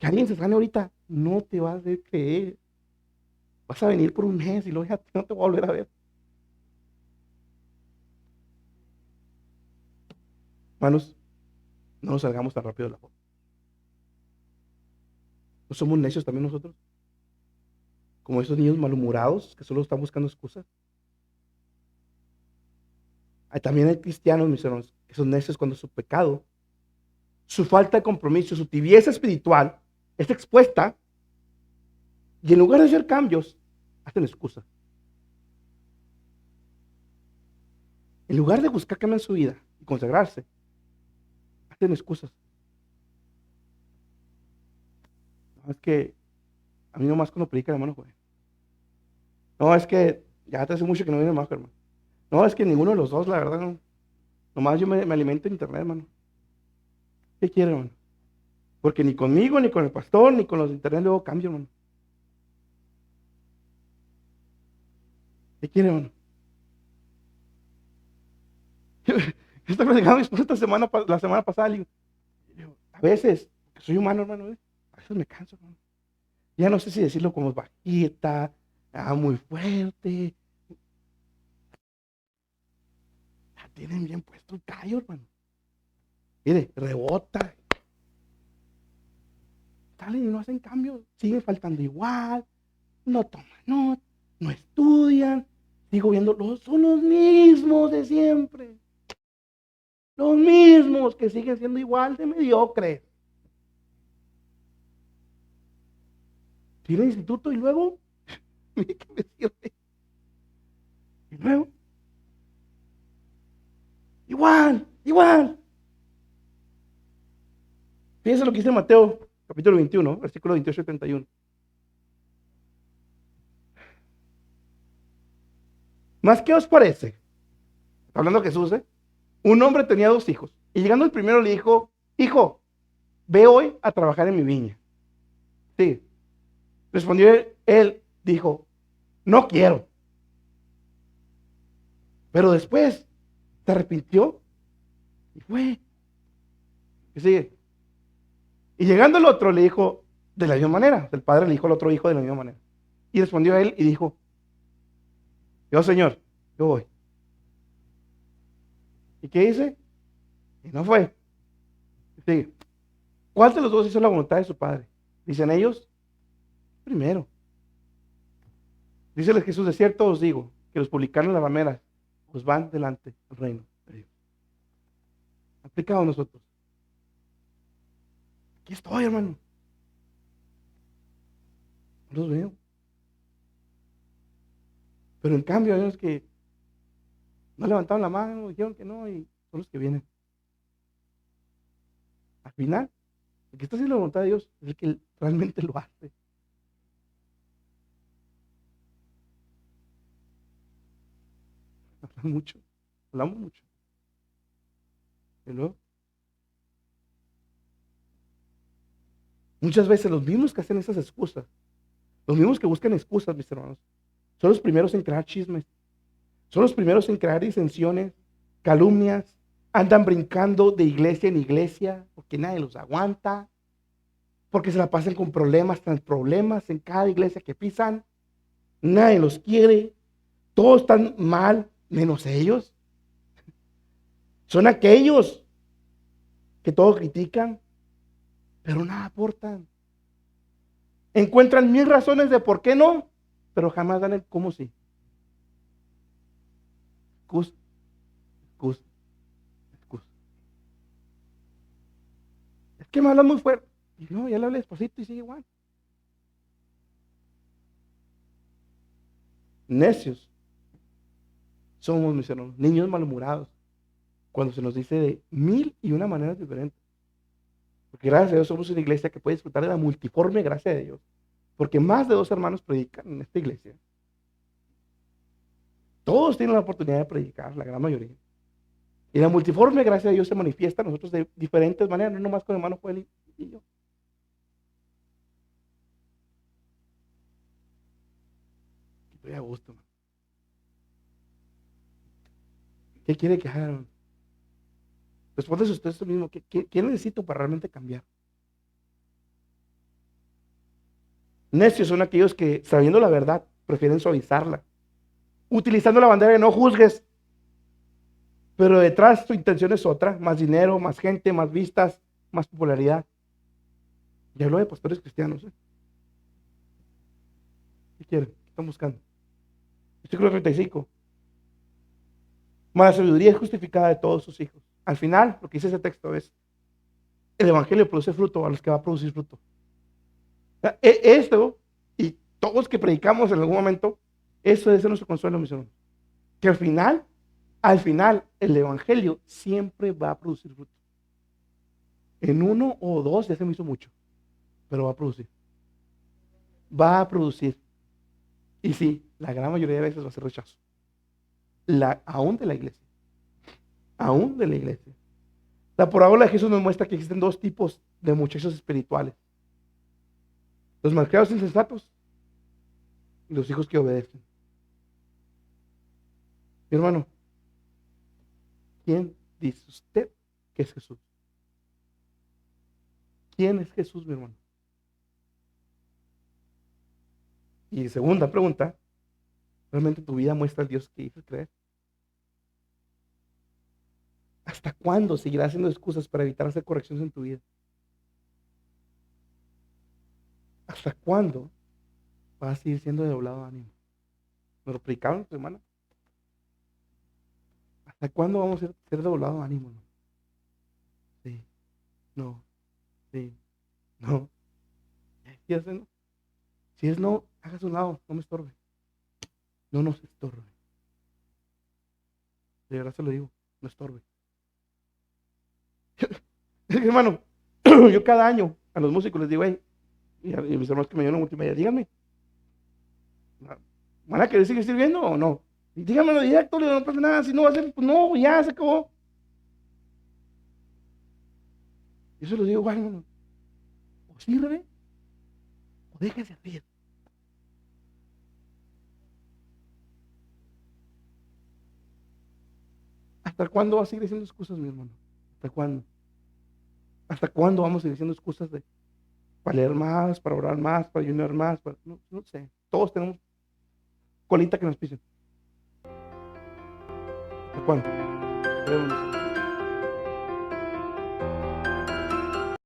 Que alguien se sane ahorita, no te vas a creer. Vas a venir por un mes y luego ya no te voy a volver a ver. Hermanos, no nos salgamos tan rápido de la foto. ¿No somos necios también nosotros? Como esos niños malhumorados que solo están buscando excusas. También hay cristianos, mis hermanos, que son necios cuando su pecado, su falta de compromiso, su tibieza espiritual es expuesta y en lugar de hacer cambios, hacen excusas. En lugar de buscar cambiar en su vida y consagrarse, hacen excusas. No, es que a mí nomás cuando predica, hermano, joder. No, es que ya te hace mucho que no viene más, hermano. No, es que ninguno de los dos, la verdad, no. Nomás yo me alimento en internet, hermano. ¿Qué quiere, hermano? Porque ni conmigo, ni con el pastor, ni con los de internet luego cambio, hermano. ¿Qué quiere, hermano? Yo estaba platicando a mi esposa la semana pasada, le digo, a veces, soy humano, hermano, a veces me canso, hermano. Ya no sé si decirlo como bajita, muy fuerte. Ya tienen bien puesto el callo, hermano. Mire, rebota. Salen y no hacen cambio. Siguen faltando igual. No toman nota. No estudian. Sigo viendo, son los mismos de siempre. Los mismos que siguen siendo igual de mediocres. Tiene instituto y luego, mire que me sirve. Y luego, igual. Fíjense lo que dice Mateo, capítulo 21, versículo 28 y 31. ¿Más qué os parece? Hablando Jesús, un hombre tenía 2 hijos. Y llegando el primero le dijo, hijo, ve hoy a trabajar en mi viña. Sí. Respondió él, dijo, no quiero. Pero después se arrepintió y fue. Y sigue. Y llegando el otro le dijo de la misma manera. El padre le dijo al otro hijo de la misma manera. Y respondió a él y dijo, yo señor, yo voy. ¿Y qué dice? Y no fue. Y sigue. ¿Cuál de los dos hizo la voluntad de su padre? Dicen ellos, primero. Díceles Jesús, de cierto os digo, que los publicanos y las rameras os van delante del reino de Dios. Aplicado a nosotros. Aquí estoy, hermano. No los veo. Pero en cambio hay unos que no levantaron la mano, dijeron que no, y son los que vienen. Al final, el que está haciendo la voluntad de Dios es el que realmente lo hace. Hablamos mucho. Y luego, muchas veces los mismos que hacen esas excusas, los mismos que buscan excusas, mis hermanos, son los primeros en crear chismes, son los primeros en crear disensiones, calumnias, andan brincando de iglesia en iglesia porque nadie los aguanta, porque se la pasan con problemas tras problemas en cada iglesia que pisan, nadie los quiere, todos están mal, menos ellos. Son aquellos que todo critican, pero nada aportan. Encuentran 1000 razones de por qué no, pero jamás dan el cómo sí. Excusa, excusa, excusa. Es que me hablan muy fuerte. Y no, ya le hablé despacito y sigue igual. Necios somos, mis hermanos, niños malhumorados, cuando se nos dice de 1001 maneras diferentes. Porque gracias a Dios somos una iglesia que puede disfrutar de la multiforme gracia de Dios. Porque más de 2 hermanos predican en esta iglesia. Todos tienen la oportunidad de predicar, la gran mayoría. Y la multiforme gracia de Dios se manifiesta a nosotros de diferentes maneras, no nomás con el hermano Joel y yo. Estoy a gusto, man. ¿Qué quiere que hagan? Respóndese usted esto mismo. ¿Qué necesito para realmente cambiar? Necios son aquellos que, sabiendo la verdad, prefieren suavizarla, utilizando la bandera de no juzgues, pero detrás su intención es otra: más dinero, más gente, más vistas, más popularidad. Y hablo de pastores cristianos. ¿Qué quieren? ¿Qué están buscando? Versículo 35. Mas la sabiduría es justificada de todos sus hijos. Al final, lo que dice ese texto es: el evangelio produce fruto a los que va a producir fruto. Esto, y todos que predicamos en algún momento, eso es nuestro consuelo, mis hermanos. Que al final, el evangelio siempre va a producir fruto. En 1 o 2 ya se me hizo mucho, pero va a producir. Va a producir. Y sí, la gran mayoría de veces va a ser rechazo. Aún de la iglesia. Aún de la iglesia. La parábola de Jesús nos muestra que existen 2 tipos de muchachos espirituales: los malcriados insensatos y los hijos que obedecen. Mi hermano, ¿quién dice usted que es Jesús? ¿Quién es Jesús, mi hermano? Y segunda pregunta: ¿realmente tu vida muestra al Dios que dices creer? ¿Hasta cuándo seguirás haciendo excusas para evitar hacer correcciones en tu vida? ¿Hasta cuándo vas a seguir siendo de doblado ánimo? ¿Nos lo predicaron esta semana? ¿Hasta cuándo vamos a ser de doblado ánimo? ¿No? Sí, no, sí, no. Si es no, si es no, hágase un lado, no me estorbe. No nos estorbe. De verdad se lo digo, no estorbe. Hermano, yo cada año a los músicos les digo: hey, y a mis hermanos que me dieron multimedia, díganme, ¿van a querer seguir sirviendo o no? Y díganmelo directo, no pasa nada. Si no va a ser, pues no, ya se acabó. Yo se los digo: bueno, o sirve o deja de servir. ¿Hasta cuándo vas a seguir haciendo excusas, mi hermano? ¿Hasta cuándo? ¿Hasta cuándo vamos a seguir haciendo excusas para leer más, para orar más, para ayunar más? No sé. Todos tenemos colita que nos pisen. ¿Hasta cuándo?